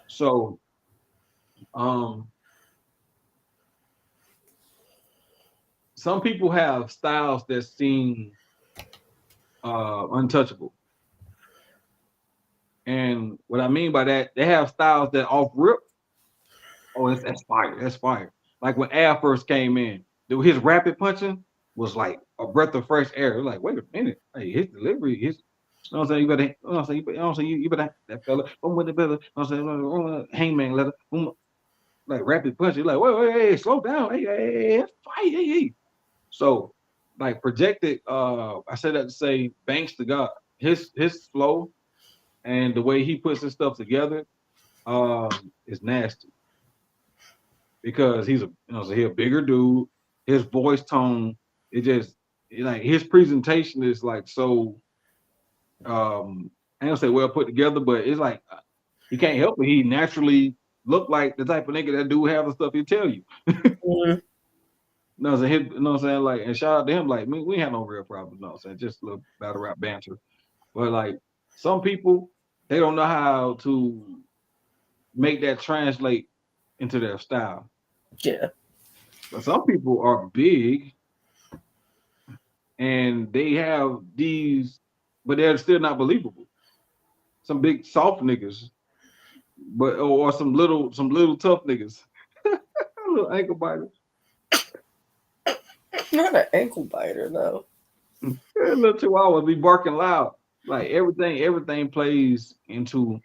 So um some people have styles that seem untouchable. And what I mean by that, they have styles that off rip, oh, that's fire. That's fire. Like when Al first came in, his rapid punching was like a breath of fresh air. It was like, wait a minute, hey, his delivery, you know what I'm saying? You better, you know what I'm saying? You know what I'm saying? You better, that fella, with the better, you know what I'm saying? Hangman leather, like rapid punch. You're like, wait, hey, slow down, hey, fight, hey. So, like projected, I said that to say thanks to God. His flow and the way he puts his stuff together, is nasty because he's a so he a bigger dude. His voice tone, it just like his presentation is like so I ain't gonna say well put together, but it's like he can't help it. He naturally look like the type of nigga that do have the stuff he tell you. Mm, No, so you know what I'm saying? Like, and shout out to him, like, we ain't had no real problems, you know what I'm saying? Just a little battle rap banter. But like some people, they don't know how to make that translate into their style. yeah. But some people are big and they have these, but they're still not believable. Some big soft niggas, but or some little tough niggas. Little ankle biters. Not an ankle biter though. Little chihuahuas be barking loud. Like everything plays into.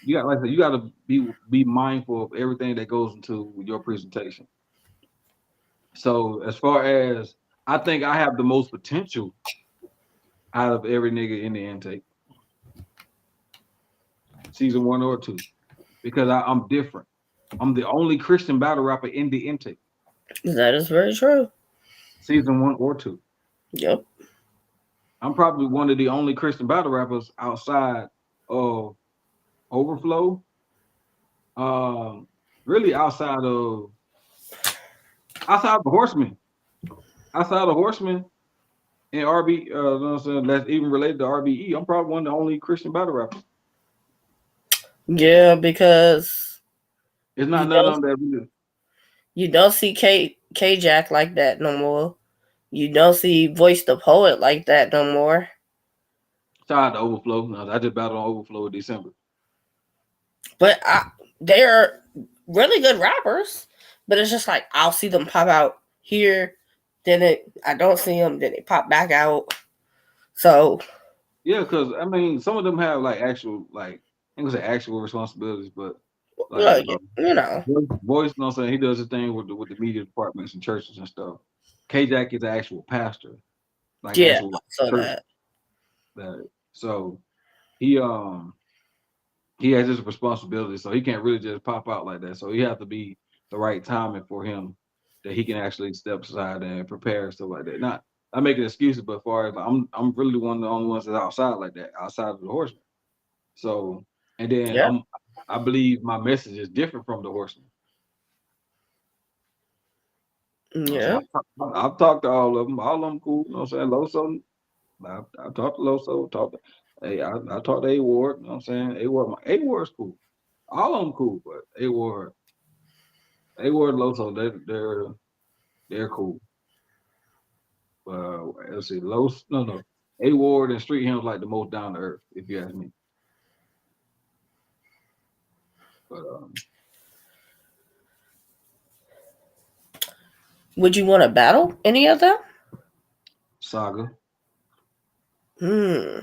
You got like I said, you got to be mindful of everything that goes into your presentation. So as far as I think I have the most potential out of every nigga in the intake, season 1 or 2, because I'm different. I'm the only Christian battle rapper in the intake, That is very true. season 1 or 2. Yep. I'm probably one of the only Christian battle rappers outside of Overflow, um, really outside of the Horsemen, outside of Horsemen and RB, you know what I'm saying, that's even related to RBE. I'm probably one of the only Christian battle rappers. Yeah, because It's not you none don't of them that really. you don't see K Jack like that no more. You don't see Voice the Poet like that no more. Shout out to Overflow. No, I just battled on Overflow in December. But they're really good rappers. But it's just like I'll see them pop out here, I don't see them, then they pop back out. So Yeah, because I mean, some of them have like actual, like I ain't gonna say actual responsibilities, but like look, you know, voice. You know what I'm saying? He does his thing with the media departments and churches and stuff. K-Jack is an actual pastor, like Yeah, actual I saw church. that. So he he has his responsibility, so he can't really just pop out like that. So he have to be the right timing for him that he can actually step aside and prepare and stuff like that. Not making excuses, but as far as like, I'm really one of the only ones that's outside like that, outside of the horseman. So and then Yeah, I believe my message is different from the horseman. You know what I'm yeah. saying? I've talked to all of them. All of them cool. You know what I'm saying? Loso, I talked to Loso. I talked to A Ward. You know what I'm saying? A Ward's cool. All of them cool, but A Ward, Loso, they're cool. Let's see, Los, no, A Ward and Street Hymns like the most down to earth, if you ask me. But Would you want to battle any of them? Saga, Hmm.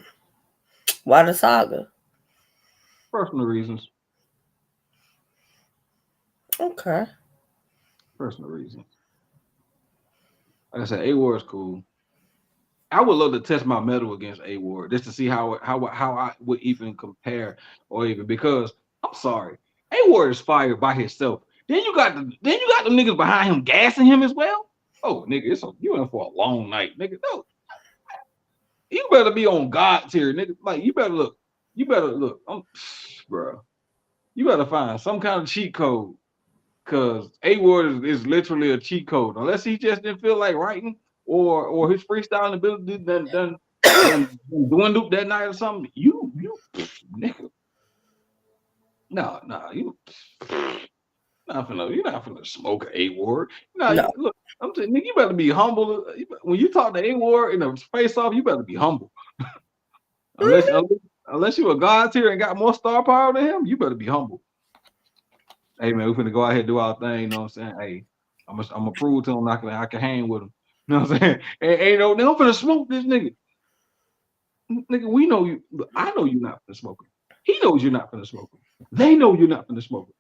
Why the saga? personal reasons, Okay. personal reasons. Like I said, A Ward's cool. I would love to test my metal against A Ward just to see how I would even compare or even because I'm sorry, A Ward is fired by himself. Then you got the niggas behind him gassing him as well. Oh nigga, you in for a long night, nigga. No, you better be on God's here, nigga. Like you better look, bro. You better find some kind of cheat code because A Ward is literally a cheat code. Unless he just didn't feel like writing or his freestyling ability done dwindled that night or something. You nigga. No, you're not finna smoke A Ward. No, No. look, I'm saying nigga, you better be humble. When you talk to A Ward in a face off, you better be humble. Unless Mhm. unless, unless you a god tier and got more star power than him, you better be humble. Hey man, we finna go out here and do our thing. You know what I'm saying? Hey, I'm gonna prove to him I can hang with him. You know what I'm saying? Ain't no, I'm finna smoke this nigga. Nigga, we know you. I know you're not finna smoke him. He knows you're not finna smoke him. They know you're not finna smoke him.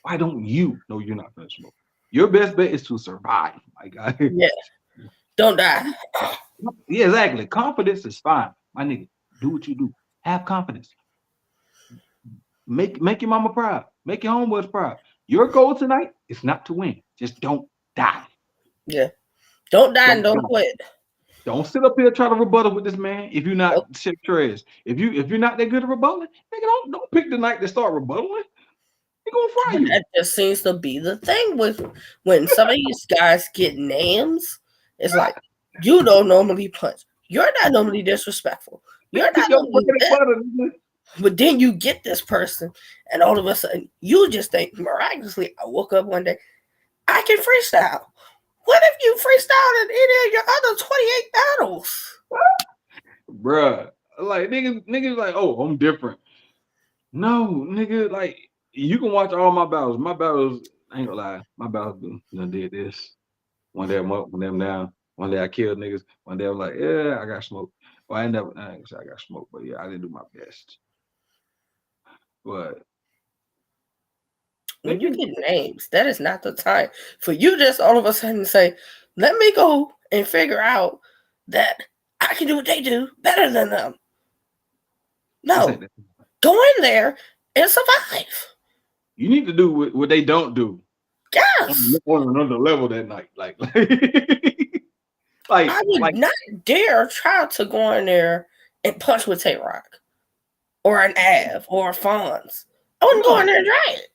Why don't you know you're not finna smoke him? Your best bet is to survive, my guy. Yeah. Don't die. Yeah, exactly. Confidence is fine, my nigga. Do what you do. Have confidence. Make your mama proud. Make your homeboys proud. Your goal tonight is not to win. Just don't die. Yeah. Don't die and Don't don't die. quit. Don't sit up here trying to rebuttal with this man if you're not Nope. shit trash. If you're not that good at rebuttaling, nigga, don't pick the night to start rebuttaling. He gonna fry But you. that just seems to be the thing with when some of these guys get names. It's like you don't normally punch. You're not normally disrespectful. You're Stick to not your normally bread and this. butter, nigga. But then you get this person, and all of a sudden you just think miraculously. I woke up one day, I can freestyle. What if you freestyled in any of your other 28 battles? Bruh. Like niggas like, oh, I'm different. No, nigga, like you can watch all my battles. My battles, I ain't gonna lie, my battles done did this. One day I'm up, one day I'm down. One day I killed niggas. One day I'm like, yeah, I got smoked. Well, I ain't gonna say I got smoked, but yeah, I didn't do my best. But When you nigga, get names, that is not the time for you just all of a sudden say, let me go and figure out that I can do what they do better than them. this No, ain't that. go in there and survive. You need to do what they don't do Yes. on another level that night. Like, I would like, not dare try to go in there and punch with Tay Rock or an Av or a Fonz. I wouldn't go in no, there and try it.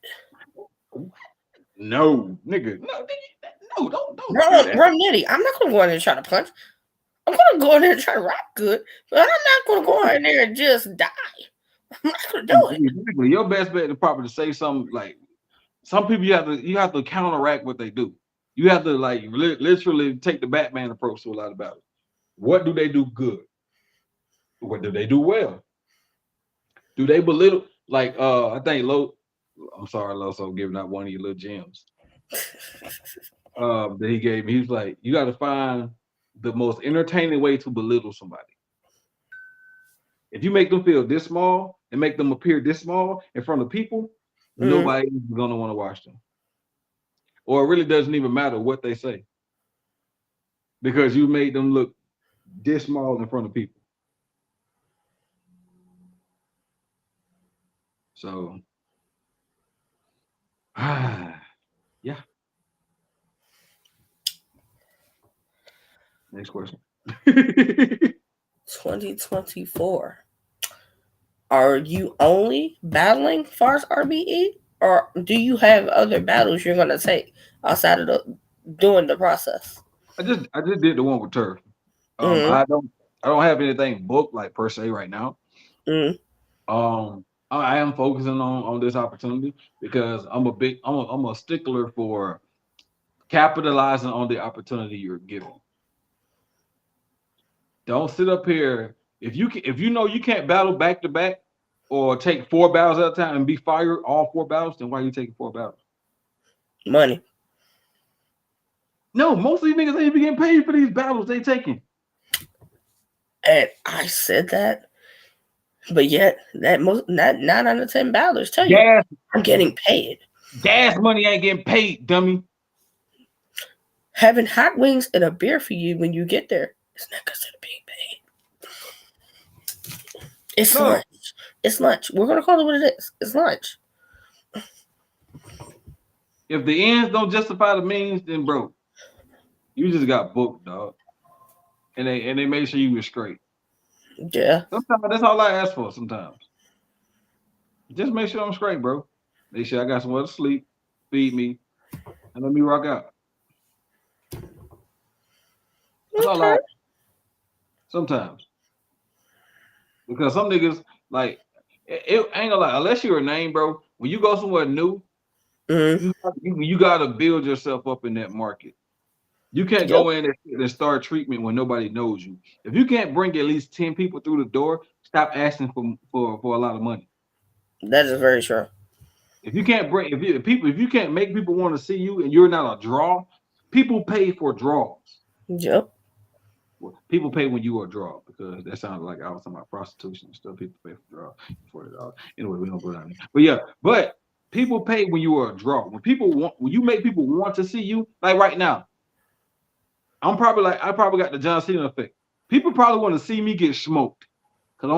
no, nigga, no, nigga, no, don't do Rum, that. Rum Nitty, I'm not going to go in there and try to punch. I'm going to go in there and try to rap good, but I'm not going to go in there and just die. I'm not going to do it. Exactly. Your best bet is probably to say something like some people you have to counteract what they do. You have to like literally take the Batman approach to a lot about it. What do they do good? What do they do well? Do they belittle like I think Lo I'm sorry, Loso, giving out one of your little gems. That he gave me. He was like, you gotta find the most entertaining way to belittle somebody. If you make them feel this small and make them appear this small in front of people, Mm, nobody is gonna want to watch them. Or it really doesn't even matter what they say. because you made them look this small in front of people. So, yeah. Next question. 2024. Are you only battling far as RBE, or do you have other battles you're gonna take outside of doing the process? I just did the one with turf. Mm-hmm. I don't have anything booked like per se right now. Mm-hmm. I am focusing on this opportunity because I'm a stickler for capitalizing on the opportunity you're given. Don't sit up here if you know you can't battle back to back or take 4 battles at a time and be fired all 4 battles, then why are you taking 4 battles? Money. No, most of these niggas ain't even getting paid for these battles they taking. And I said that, but yet that most not 9 out of 10 battlers tell you Gas I'm getting paid. gas money ain't getting paid, dummy. Having hot wings and a beer for you when you get there is not considered being paid. It's No, lunch. It's lunch. We're gonna call it what it is. It's lunch. if the ends don't justify the means, then bro, you just got booked, dog. And they made sure you were straight. Yeah, Sometimes that's all I ask for. Sometimes just make sure I'm straight, bro. Make sure I got somewhere to sleep, feed me, and let me rock out. That's all I okay. sometimes because some niggas like it ain't gonna lie. Unless you're a name, bro. When you go somewhere new, Mm-hmm. you gotta build yourself up in that market. You can't Yep. go in and start treatment when nobody knows you. If you can't bring at least 10 people through the door, stop asking for a lot of money. That is very true. If you can't bring if you can't make people want to see you and you're not a draw, people pay for draws. Yep. Well, people pay when you are a draw because that sounded like I was talking about prostitution and stuff. People pay for draw $40. Anyway, we don't go down there. But yeah, but people pay when you are a draw. When you make people want to see you, like right now, I probably got the John Cena effect. People probably want to see me get smoked because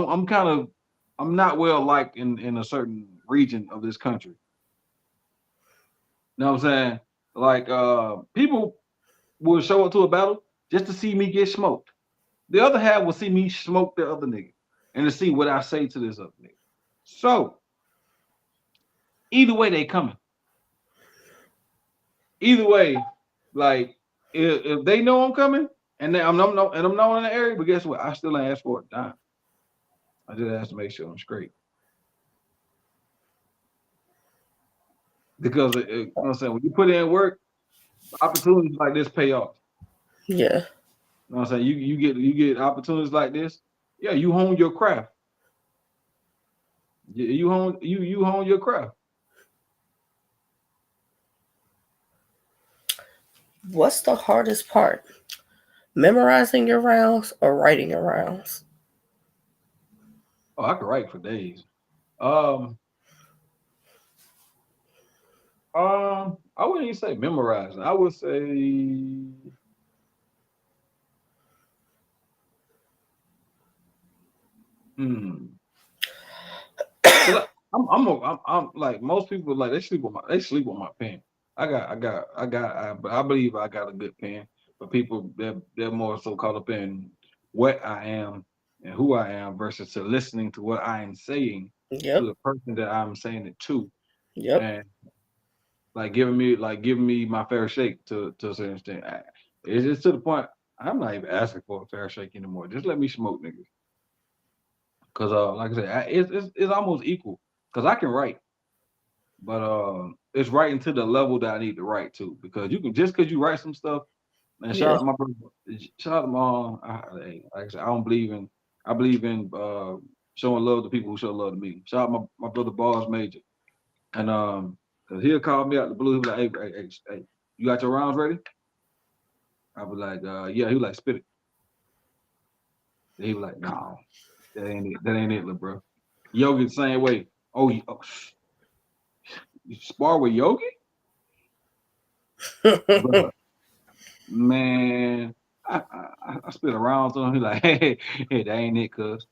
I'm not well liked in a certain region of this country. You know what I'm saying? Like people will show up to a battle just to see me get smoked. The other half will see me smoke the other nigga and to see what I say to this other nigga. So either way, they coming. Either way, like if they know I'm coming and I'm known in the area, but guess what? I still ain't asked for a dime. I just asked to make sure I'm straight because you know what I'm saying when you put in work, opportunities like this pay off. Yeah. You know what I'm saying? You get opportunities like this. Yeah, you hone your craft. You hone your craft. What's the hardest part? Memorizing your rounds or writing your rounds? Oh, I could write for days. Um, I wouldn't even say memorizing. I would say, hmm, because I'm like most people like they sleep with my pen. But I believe I got a good pen. But people they're more so caught up in what I am and who I am versus to listening to what I am saying to Yep. the person that I'm saying it to, Yep. and giving me my fair shake to a certain extent. It's just to the point I'm not even asking for a fair shake anymore. Just let me smoke, niggas. Cause like I said, it's almost equal. Cause I can write, but it's writing to the level that I need to write to. Because you can just cause you write some stuff. Man, shout Yeah. out my brother. Shout out to my. Like I said, I don't believe in. I believe in showing love to people who show love to me. Shout out my brother Bars Major, and cause he'll call me out the blue. He'll be like, hey, you got your rounds ready? I was like, yeah. He was like, spit it. And he was like, no, that ain't it. That ain't it, little bro. Yogi the same way. Oh, you spar with Yogi? Bro, man. I spit around to him. He like, hey, that ain't it, cuz.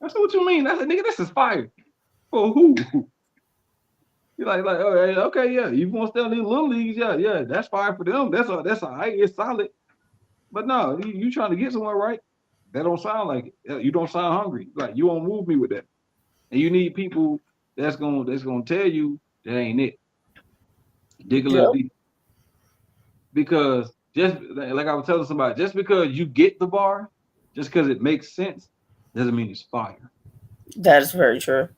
I said, what you mean? I said, nigga, this is fire. For who? He like, oh, hey, okay, yeah. You want to stay in these little leagues? Yeah, that's fire for them. That's all right. It's solid. But no, you trying to get somewhere, right? That don't sound like it. You don't sound hungry. Like you won't move me with that. And you need people that's gonna tell you that ain't it. Dig a little Yep, deep. Because just like I was telling somebody, just because you get the bar, just because it makes sense, doesn't mean it's fire. that is very true.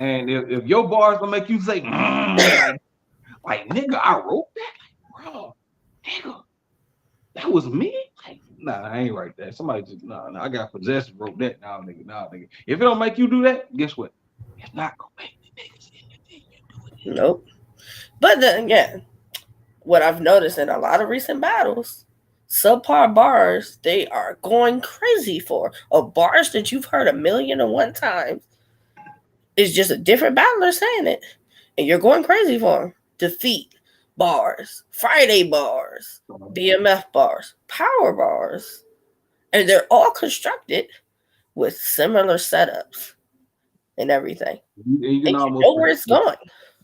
And if your bars gonna make you say, like nigga, I wrote that, like, bro, nigga, that was me. Like, nah, I ain't right that. Somebody just nah, I got possessed and wrote that. Nah, nigga. If it don't make you do that, guess what? It's not gonna make the niggas in the thing you do it. Nope. But then again, what I've noticed in a lot of recent battles, subpar bars they are going crazy for. Or bars that you've heard 1,000,001 times is just a different battler saying it, and you're going crazy for them. Defeat bars, Friday bars, BMF bars, power bars, and they're all constructed with similar setups and everything. You can And you almost know where it's going.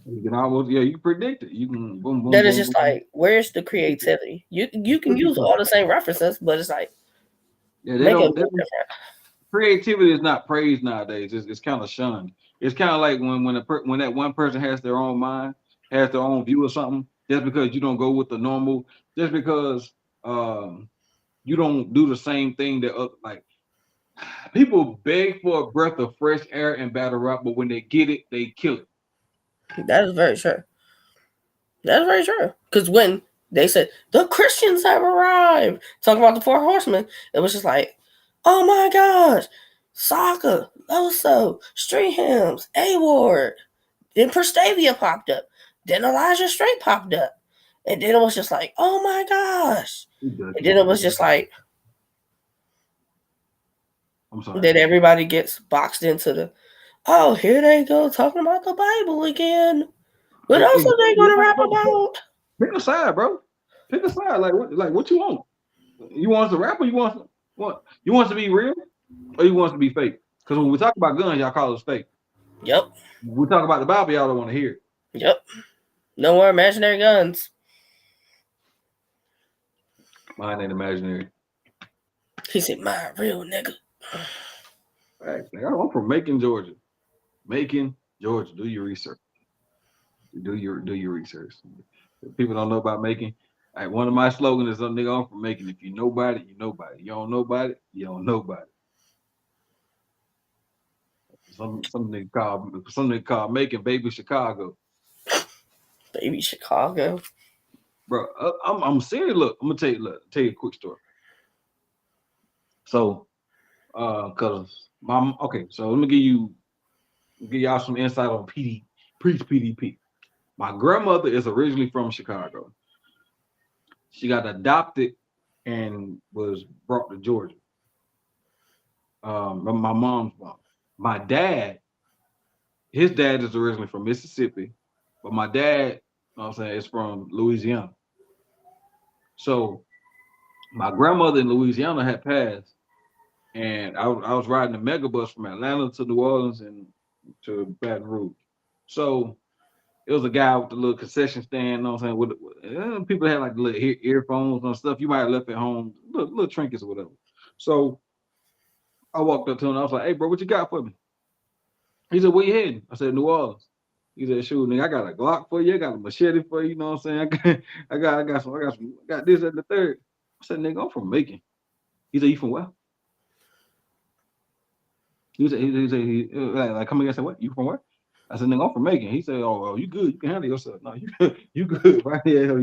yeah, you can predict it. You can boom, boom, Then it's boom, just boom. like, where's the creativity? You can use all the same references, but it's like Yeah, they make it a don't. little different. Creativity is not praised nowadays. It's kind of shunned. It's kind of like when that one person has their own mind, has their own view of something. Just because you don't go with the normal, just because um, you don't do the same thing that like people beg for a breath of fresh air and battle rap, but when they get it, they kill it. That is very true. That's very true. Because when they said the Christians have arrived, talking about the four horsemen, it was just like, oh my gosh, Sokka, Loso, Street Hymns, A Ward. Then Prestavia popped up. Then Elijah Straight popped up. And then it was just like, oh my gosh. He does And too then it much. was just like, I'm sorry. then everybody gets boxed into the, oh, here they go talking about the Bible again. What else are they going to rap about? Pick a side, bro. Pick a side. What you want? You want us to rap or you want us to be real or you want us to be fake? Because when we talk about guns, y'all call us fake. Yep. When we talk about the Bible, y'all don't want to hear it. Yep. No more imaginary guns. Mine ain't imaginary. He said, my real nigga. Right. I'm from Macon, Georgia. Macon, Georgia. Do your research. Do your research. If people don't know about Macon, like one of my slogans is nigga, I'm from Macon. If you know about it, you know about it. You don't know about it, you don't know about it. Some nigga call Macon baby Chicago. Baby Chicago. Bro, I'm serious. Look, I'm gonna tell you a quick story. So, cause so let me give y'all some insight on preach PDP. My grandmother is originally from Chicago. She got adopted and was brought to Georgia. My mom's mom. My dad, his dad is originally from Mississippi, but my dad, you know what I'm saying, is from Louisiana. So my grandmother in Louisiana had passed, and I was riding a megabus from Atlanta to New Orleans and to Baton Rouge. So it was a guy with the little concession stand, you know what I'm saying? People had like the little earphones and stuff you might have left at home, little trinkets or whatever. So I walked up to him and I was like, hey, bro, what you got for me? He said, where you heading? I said, New Orleans. He said, shoot, nigga, I got a Glock for you. I got a machete for you. You know what I'm saying? I got this at the third. I said, nigga, I'm from Macon. He said, you from where? Like, come again. I said, what? You from where? I said, nigga, I'm from Macon. He said, oh, you good. You can handle yourself. No, you good. You good. Right here.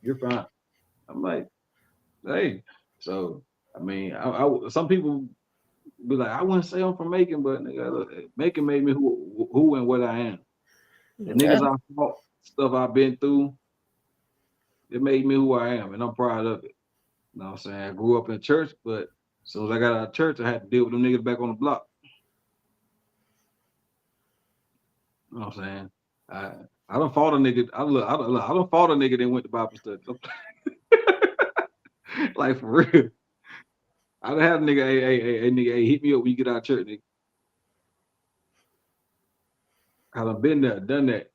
You're fine. I'm like, hey. So, I mean, some people be like, I wouldn't say I'm from Macon, but nigga, look, Macon made me who and what I am. The Yeah. niggas I fought, stuff I've been through, it made me who I am, and I'm proud of it. You know what I'm saying? I grew up in church, but as soon as I got out of church, I had to deal with them niggas back on the block. You know what I'm saying? I don't fought a nigga. I don't fought a nigga that went to Bible study. Like for real. I done had a nigga, hey, nigga, hey, hit me up when you get out of church, nigga. I done been there, done that.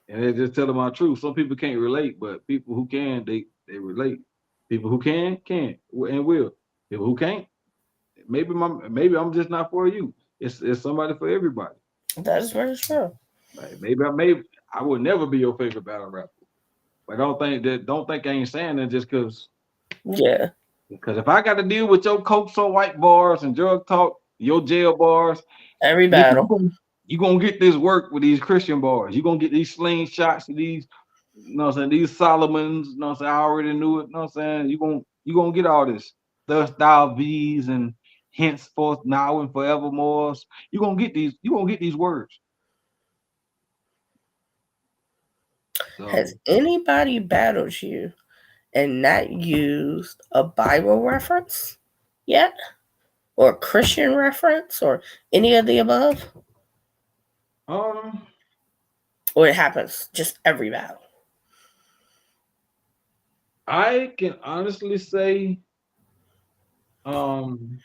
And they just tell them my truth. Some people can't relate, but people who can, they relate. People who can and will. People who can't, maybe I'm just not for you. It's somebody for everybody. That is very true. Like maybe I would never be your favorite battle rapper. But don't think I ain't saying that just Yeah. because if I got to deal with your coke so white bars and drug talk, your jail bars, Every nigga, battle. you gonna get this work with these Christian bars. You gonna get these slingshots of these, you know what I'm saying, these Solomons, you know what I'm saying? I already knew it, you know what I'm saying? You gonna get all this. Thus thou V's and henceforth now and forevermore. You gonna get these words. Has So anybody battled you and not used a Bible reference yet? Or a Christian reference? Or any of the above? um Or it happens just every battle? I can honestly say um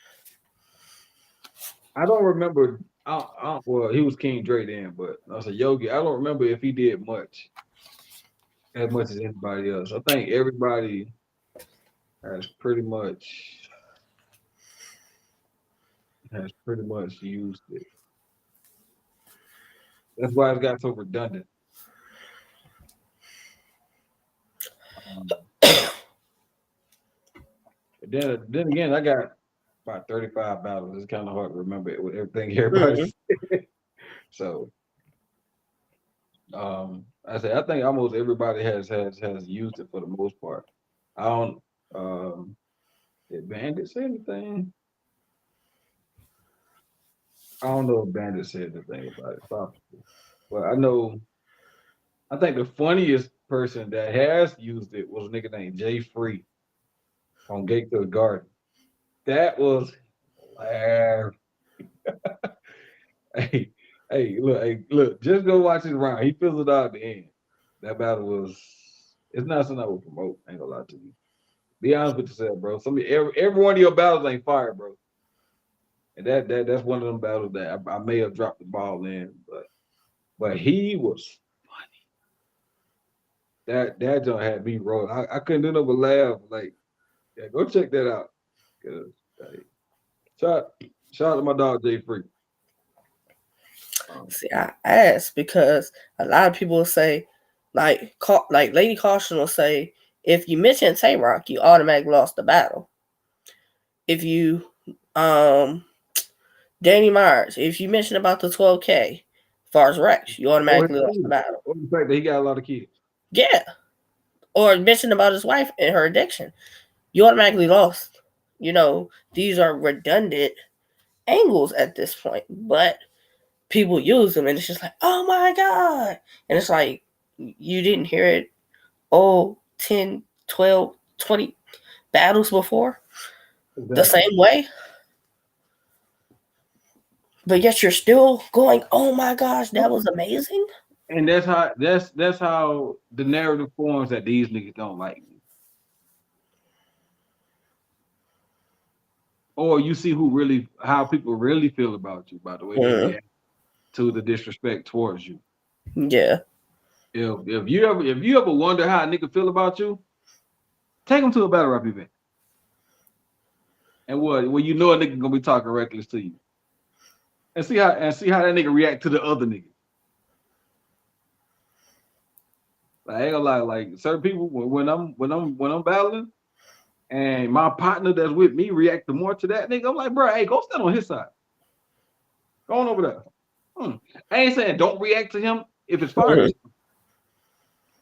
I don't remember. Well, he was King Dre then, but I was a Yogi. I don't remember if he did as much as anybody else. I think everybody has pretty much used it. That's why it got so redundant. Um, then again, I got about 35 battles. It's kind of hard to remember it with everything everybody Mm. said. So I think almost everybody has used it for the most part. I don't did Bandit say anything? I don't know if Bandit said anything about it, possibly. But I think the funniest person that has used it was a nigga named Jay Free on Gate to the Garden. That was hilarious. Hey, look, just go watch his round. He fizzled out at the end. That battle was, it's not something I would promote. I ain't gonna lie to you. Be honest with yourself, bro. Every one of your battles ain't fire, bro. And that's one of them battles that I may have dropped the ball in, but he was that joint had me rolling. I couldn't do no but laugh. Like, yeah, go check that out. Cause like, shout shout out to my dog Jay Free. Um, See, I ask because a lot of people will say, like Lady Caution will say, if you mention Tay Rock, you automatically lost the battle. If you, um, Danny Myers, if you mention about the 12K, as far as Rex, you or his automatically lost the age, battle. or the fact that he got a lot of kids. Yeah. Or mention about his wife and her addiction, you automatically lost. These are redundant angles at this point, but people use them and it's just like, oh my God. And it's like, you didn't hear it, 10, 12, 20 battles before the Exactly. same way, but yet you're still going, oh my gosh, that was amazing. And that's how the narrative forms that these niggas don't like me. Or you see how people really feel about you by the way they Mm, react to the disrespect towards you. yeah. If you ever wonder how a nigga feel about you, take him to a battle rap event. And what when you know a nigga gonna be talking reckless to you. And see how that nigga react to the other nigga. Like, I ain't gonna lie, like certain people when I'm battling and my partner that's with me react more to that nigga, I'm like, bro, hey, go stand on his side. Go on over there. I ain't saying don't react to him if it's fire. Mm,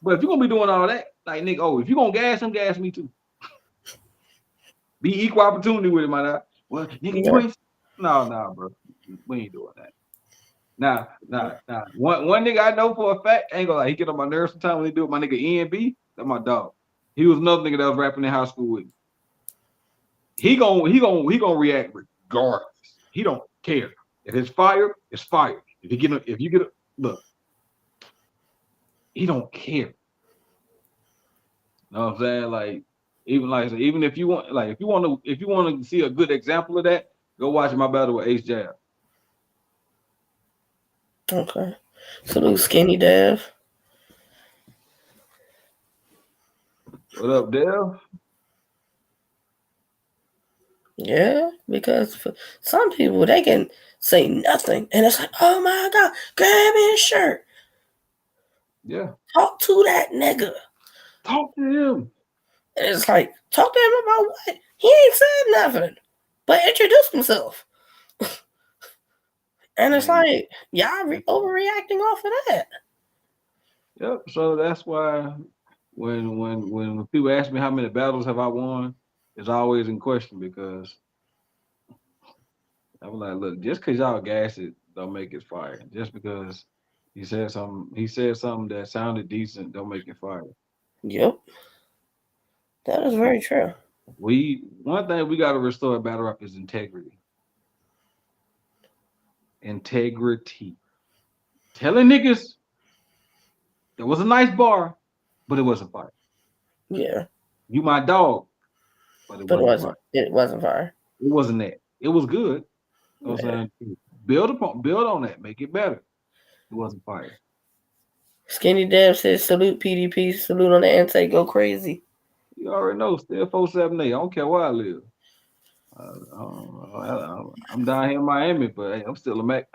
But if you're gonna be doing all that, like nigga, if you're gonna gas him, gas me too. Be equal opportunity with it, my guy. Well, nigga, you yeah. ain't no, bro. We ain't doing that. Nah. One nigga I know for a fact, ain't gonna lie, he get on my nerves sometimes when he do it. My nigga ENB, that's my dog. He was another nigga that was rapping in high school with me. He gonna react regardless. He don't care. If it's fire, it's fire. If you get a look, he don't care. You know what I'm saying? Like Even like even if you want to see a good example of that, go watch my battle with Ace Jab. Okay. Salute Skinny Dev. What up, Dev? Yeah, because for some people they can say nothing and it's like, oh my god, grab his shirt. Yeah. Talk to that nigga. Talk to him. And it's like, talk to him about what? He ain't said nothing. But introduce himself. And it's Hey. like, y'all overreacting off of that. Yep. So that's why when people ask me how many battles have I won, it's always in question because I'm like, look, just because y'all gas it don't make it fire. Just because he said something that sounded decent don't make it fire. Yep. That is very true. One thing we gotta restore at battle rap is integrity. Integrity. Telling niggas there was a nice bar, but it wasn't fire. Yeah. You my dog, but it But it wasn't wasn't. fire. It wasn't fire. It wasn't that. It was good. You know what Yeah. I'm saying? Build on that, make it better. It wasn't fire. Skinny Dev says salute PDP, salute on the intake, go crazy. You already know, still 478. I don't care where I live. I'm down here in Miami, but hey, I'm still a Mac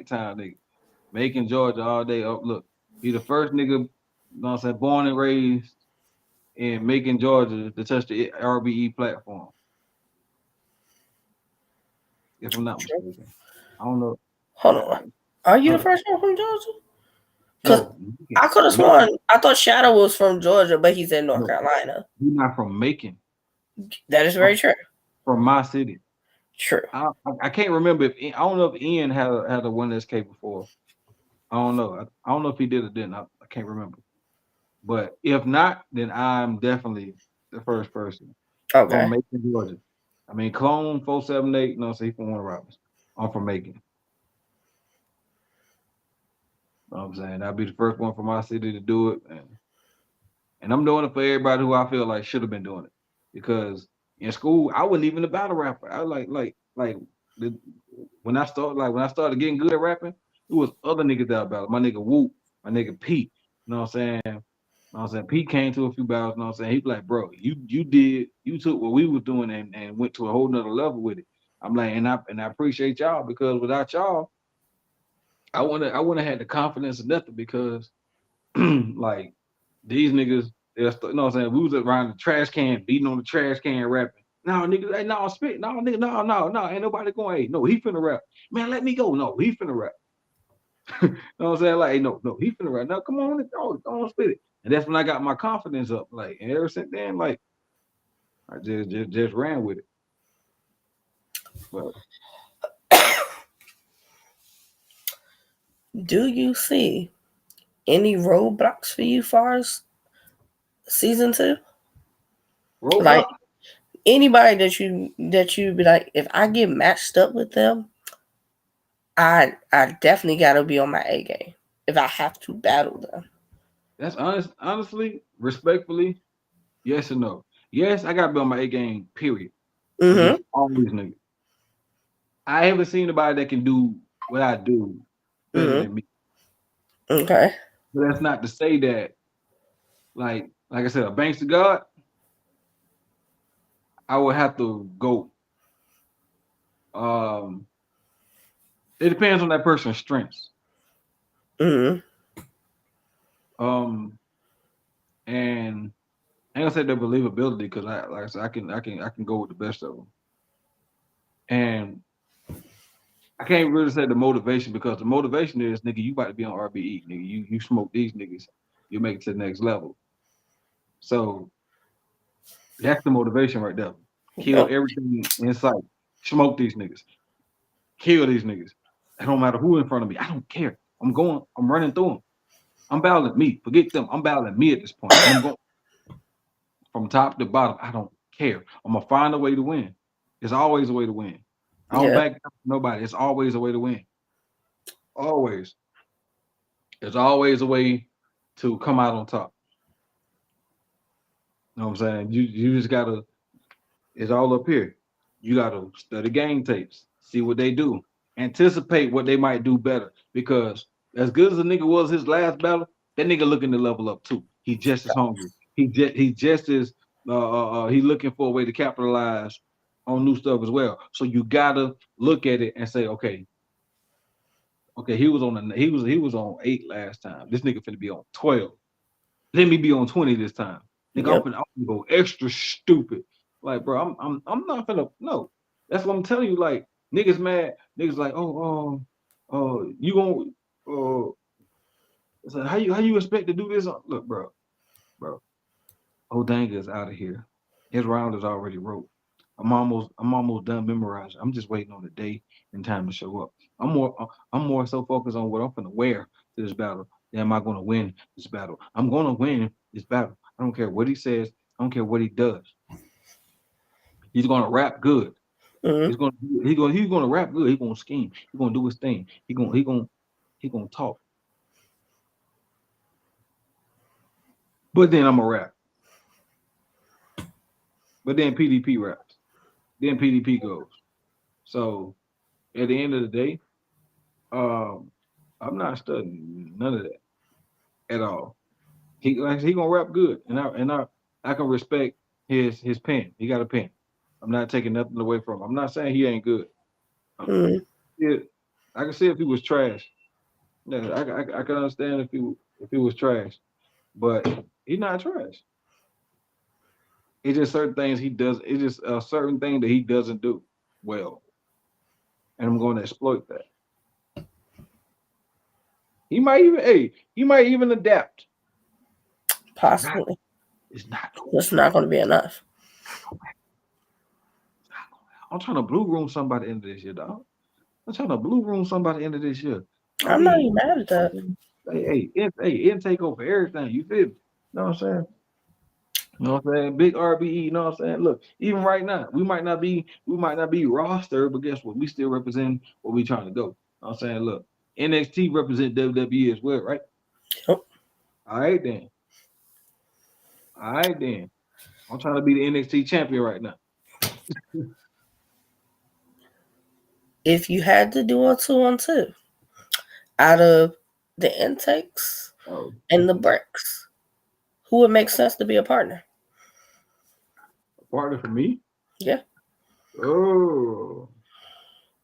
town nigga. Macon, Georgia all day. Oh, look, be the first nigga, you know what I'm saying, born and raised in Macon, Georgia to touch the RBE platform, if I'm not True. mistaken. I don't know. Hold on. Are you the Uh, first one from Georgia? Because no, I could have Macon, sworn, I thought Shadow was from Georgia, but he's in North no, Carolina. you're not from Macon. That is I'm very true. from my city. True. I can't remember I don't know if Ian had a one SK before. I don't know. I don't know if he did or didn't. I can't remember. But if not, then I'm definitely the first person from Okay. Macon, Georgia. I mean, Clone 478. No, say from Warner Robins. I'm from Macon. You know what I'm saying? I'll be the first one from my city to do it, and I'm doing it for everybody who I feel like should have been doing it. Because in school, I wasn't even a battle rapper. I the, when I started getting good at rapping, it was other niggas that battle. My nigga Whoop, my nigga Pete. You know what I'm saying? You know what I'm saying? Pete came to a few battles, you know what I'm saying? He be like, bro, you took what we was doing and went to a whole nother level with it. I'm like, and I appreciate y'all because without y'all, I wouldn't have had the confidence of nothing because like these niggas, you know what I'm saying? We was around the trash can, beating on the trash can, rapping. No, nigga, hey, no, spit. No, nigga, no. Ain't nobody going, hey, no, he finna rap. Man, let me go. No, he finna rap. You know what I'm saying? Like, hey, no, he finna rap. No, come on, go on, spit it. And that's when I got my confidence up. Like, and ever since then, like, I just ran with it. But Do you see any roadblocks for you far as season 2? Like roadblock, anybody that you be like, if I get matched up with them, I definitely gotta be on my A game if I have to battle them. that's honestly, respectfully, yes or no. Yes, I gotta be on my A game, period. Mm-hmm. Against all these niggas. I haven't seen anybody that can do what I do better Mm-hmm. than me. Okay. But that's not to say that, like I said, a Banks to God, I would have to go. Um, it depends on that person's strengths. Mm-hmm. Um, and I ain't gonna say their believability because like I said, I can go with the best of them. And I can't really say the motivation because the motivation is, nigga, you about to be on RBE, nigga. You smoke these niggas, you make it to the next level. So that's the motivation right there. Kill Yep. everything in sight. Smoke these niggas. Kill these niggas. It don't matter who in front of me. I don't care. I'm running through them. I'm battling me. Forget them. I'm battling me at this point. And I'm going from top to bottom. I don't care. I'm gonna find a way to win. There's always a way to win. I don't Yeah. back down from nobody. It's always a way to win. Always. There's always a way to come out on top. You know what I'm saying? You just gotta. It's all up here. You gotta study game tapes, see what they do, anticipate what they might do better. Because as good as the nigga was his last battle, that nigga looking to level up too. He just as hungry. He just as he looking for a way to capitalize on new stuff as well. So you gotta look at it and say, okay, he was on 8 last time. This nigga finna be on 12. Let me be on 20 this time. Nigga, Yep. I'm gonna go extra stupid. Like, bro, I'm not gonna no. That's what I'm telling you. Like, niggas mad. Niggas like, you gonna it's like, how you expect to do this? Look, bro, Odanga is out of here. His round is already wrote. I'm almost done memorizing. I'm just waiting on the day and time to show up. I'm more so focused on what I'm gonna wear to this battle. Than am I gonna win this battle? I'm gonna win this battle. I don't care what he says. I don't care what he does. He's gonna rap good. Mm-hmm. He's gonna rap good. He's gonna scheme. He's gonna do his thing. He gonna talk. But then I'm a rap. But then PDP raps. Then PDP goes. So at the end of the day, um, I'm not studying none of that at all. He gonna rap good, and I can respect his pen. He got a pen. I'm not taking nothing away from him. I'm not saying he ain't good. Um, Mm-hmm. yeah, I can see if he was trash. Yeah, I can understand if he was trash, but he's not trash. It's just certain things he does. It's just a certain thing that he doesn't do well, and I'm going to exploit that. He might even adapt. It's not. Possibly. It's not going It's not going to be enough. I'm trying to blue room somebody at the end of this year, dog. I'm trying to blue room somebody at the end of this year. I I'm not mean, even mad at that. intake over everything. You feel me? You know what I'm saying? You know what I'm saying? Big RBE, you know what I'm saying? Look, even right now, we might not be roster, but guess what? We still represent where we trying to go. You know what I'm saying? Look, NXT represent WWE as well, right? Yep. All right then. All right then. I'm trying to be the NXT champion right now. If you had to do a 2-on-2 out of the intakes Oh, and the bricks, who would make sense to be a partner? partner for me. Yeah. Oh,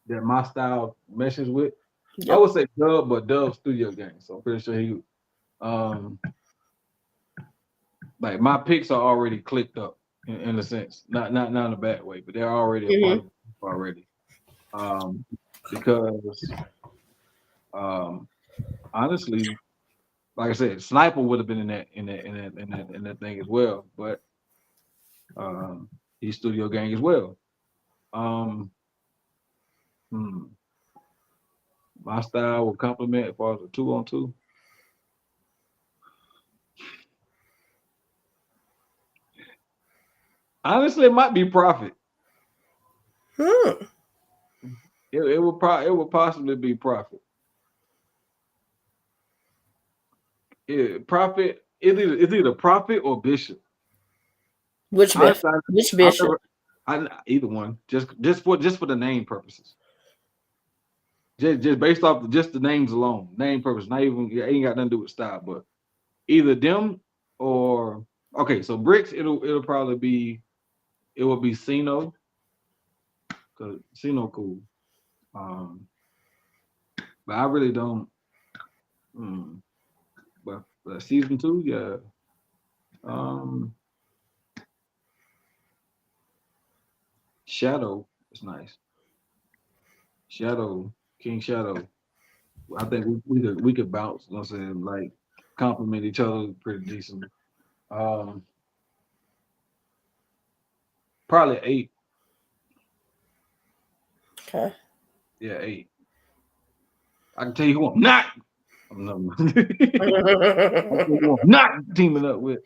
that my style meshes with. I Yep. would say Dub, but Dub's studio game. So I'm pretty sure he um like my picks are already clicked up in a sense. Not in a bad way, but they're already a part Mm-hmm. of it already. Um because um honestly, like I said, Sniper would have been in that thing as well, but um he's studio gang as well. Um hmm, my style would complement as far as a 2-on-2. Honestly, it might be Profit. Hmm. It would possibly be Profit. Profit. It's either Profit or Bishop. Which Honestly, which I've bishop? never. Either one. Just for the name purposes. Just based off just the names alone, name purpose. Not even it ain't got nothing to do with style, but either them or okay. So bricks, it'll probably be it will be Sino because Sino cool. Um, but I really don't. Mm, but season two, yeah. Um, Shadow is nice. Shadow, King Shadow. I think we could bounce. You know what I'm saying? Like compliment each other pretty decently. Um, probably 8. Okay. Yeah, 8. I can tell you who I'm not. I'm not. I tell you who I'm not teaming up with.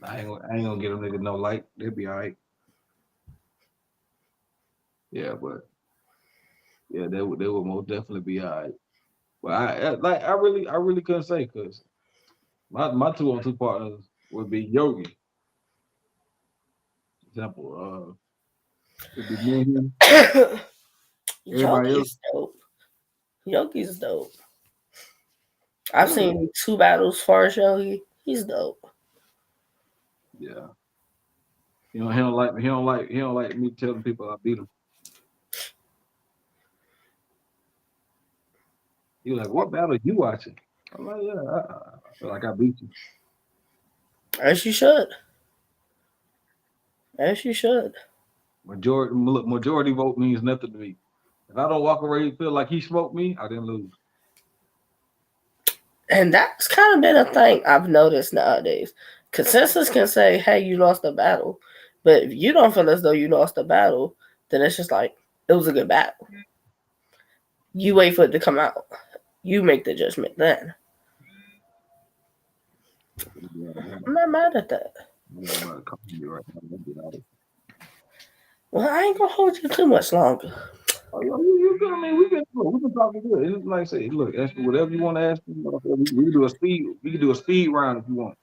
I ain't gonna get them niggas no light. They'll be all right. Yeah, but yeah, they would most definitely be all right. But I really couldn't say because My 2-on-2 partners would be Yogi. Example, it'd be me and him. Everybody else, Yogi's dope. Yogi's dope. I've yeah, seen two battles for Yogi. He's dope. yeah. You know, he don't like me. He don't like me telling people I beat him. He like, what battle you watching? I'm like, yeah, I feel like I beat you. As you should. As you should. Majority vote means nothing to me. If I don't walk away and feel like he smoked me, I didn't lose. And that's kind of been a thing I've noticed nowadays. Consensus can say, hey, you lost the battle. But if you don't feel as though you lost the battle, then it's just like, it was a good battle. You wait for it to come out. You make the judgment then. Yeah, I'm not mad at that. I'm about to call you right now. Let me get out of Well, I ain't gonna hold you too much longer. Oh, yo, you good? I mean, we can talk good. It's like I say, look, ask me whatever you want to ask me. We can do a speed. We can do a speed round if you want.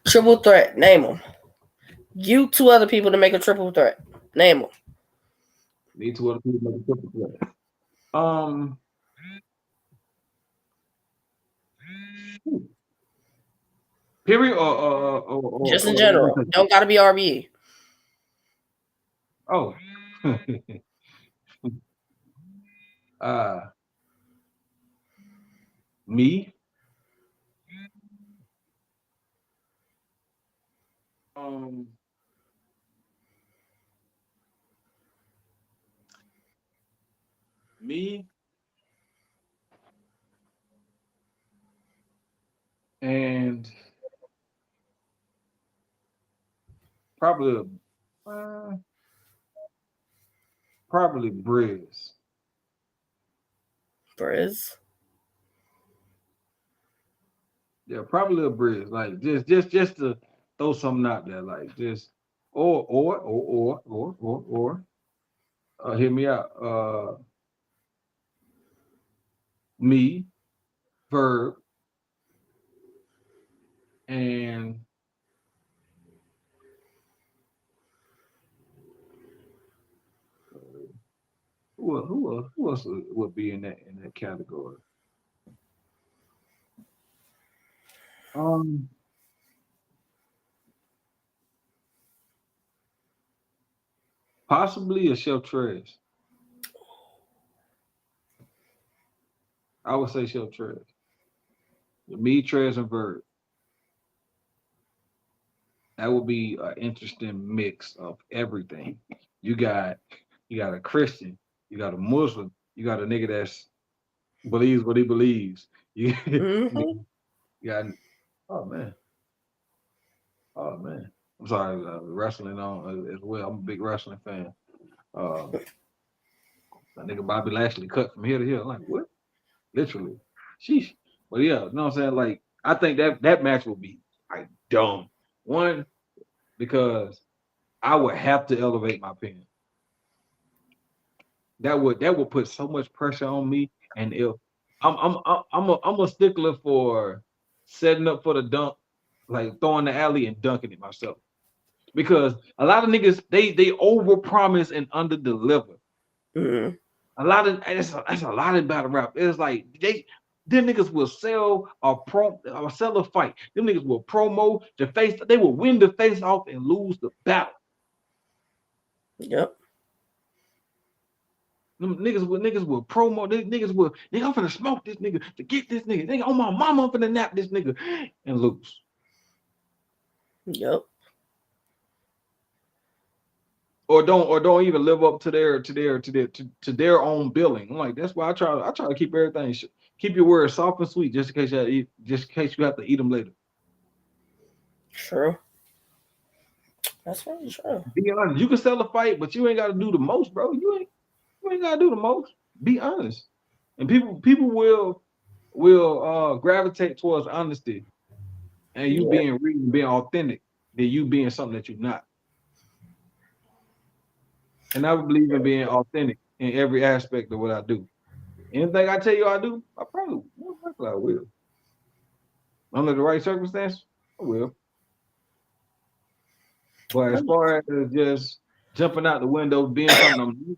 Triple threat. Name them. You two other people to make a triple threat. Name them. Need two other people to make a triple threat. Um, period Just in or general. Don't gotta be RBE. oh, uh, me, um, me, and probably uh, probably Briz. Briz. Yeah, probably a Briz. Like just to throw something out there, like just or hear me out. Me, Verb, and who else would be in that category? Um, Possibly a Chef Trez. I would say Chef Trez. Me, Trez, and Verb. That would be an interesting mix of everything. You got you got a Christian, you got a Muslim, you got a nigga that's believes what he believes. You, you Mm-hmm. got oh man, oh man. I'm sorry, wrestling on as well. I'm a big wrestling fan. Uh, that nigga Bobby Lashley cut from here to here. I'm like, what? Literally. Sheesh. But yeah, you know what I'm saying? Like, I think that match will be like dumb. One, because I would have to elevate my pen. That would put so much pressure on me. And if I'm a stickler for setting up for the dunk, like throwing the alley and dunking it myself. Because a lot of niggas they over promise and under deliver. Mm-hmm. A lot of that's a lot of battle rap. It's like them niggas will sell or sell a fight. Them niggas will promo the face. They will win the face off and lose the battle. Yep. Them niggas will promo. They niggas will nigga. I'm finna smoke this nigga to get this nigga. Nigga, on my mama, I'm finna nap this nigga and lose. Yep. Or don't even live up to their own billing. I'm like, that's why I try to keep everything keep your words soft and sweet just in case you have to eat them later. True. That's very true. Be honest, you can sell a fight, but you ain't got to do the most, bro. You ain't got to do the most. Be honest, and people will gravitate towards honesty and you Yeah. being real, and being authentic, than you being something that you're not. And I would believe in being authentic in every aspect of what I do. Anything I tell you I do, I probably most likely I will. under the right circumstance, I will. But as far as just jumping out the window, being something I'm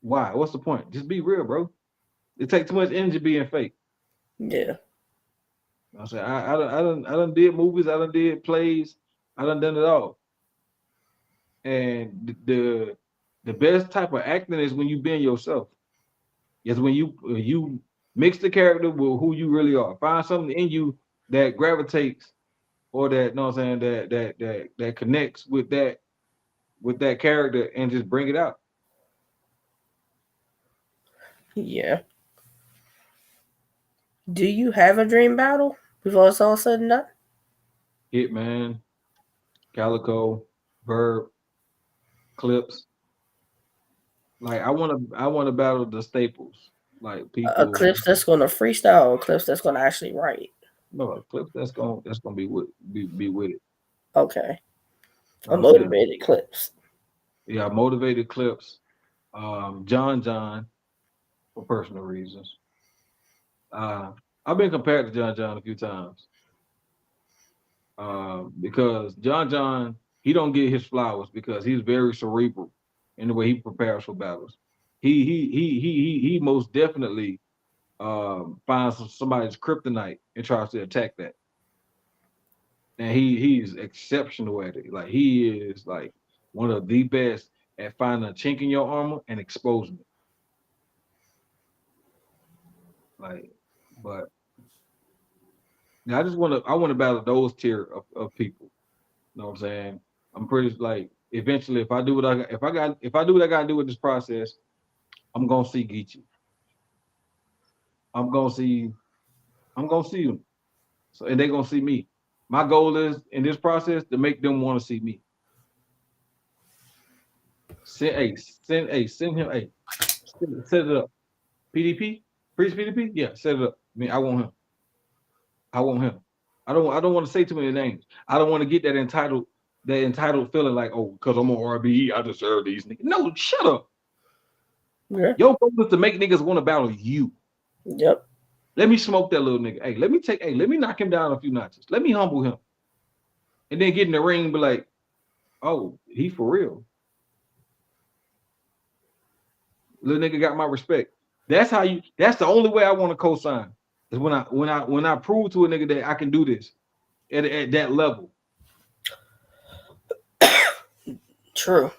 why? What's the point? Just be real, bro. It takes too much energy being fake. Yeah. I said, I done did movies, I done did plays, I done it all. And the best type of acting is when you being yourself. It's when you mix the character with who you really are. Find something in you that gravitates or that, you know what I'm saying, that connects with that character and just bring it out. Yeah. Do you have a dream battle before it's all said and done? Hitman, Calico, Verb, Clips. Like I want to battle the staples. Like A people clips that's gonna freestyle or clips that's gonna actually write? no Clips that's gonna be with it. Okay. You know A what I'm saying? motivated clips. Yeah, motivated Clips. John for personal reasons. Uh, I've been compared to John a few times. Because John he don't get his flowers because he's very cerebral in the way he prepares for battles. He most definitely finds somebody's kryptonite and tries to attack that. And he's exceptional at it. Like he is like one of the best at finding a chink in your armor and exposing it. Like, but yeah, I want to battle those tier of people. You know what I'm saying? I'm pretty like eventually if I do what I got if I do what I gotta do with this process, I'm gonna see Geechee. I'm gonna see I'm gonna see them. So and they're gonna see me. My goal is in this process to make them want to see me. Send him set it up. PDP? Preach PDP? Yeah, set it up. I mean, I want him. I want him. I don't want to say too many names. I don't want to get that entitled feeling like, oh, because I'm on RBE, I deserve these niggas. No, shut up. Yeah. Your goal is to make niggas want to battle you. Yep. Let me smoke that little nigga. Let me knock him down a few notches. Let me humble him. And then get in the ring and be like, oh, he for real. Little nigga got my respect. That's the only way I want to co-sign. Is when I prove to a nigga that I can do this at that level. True.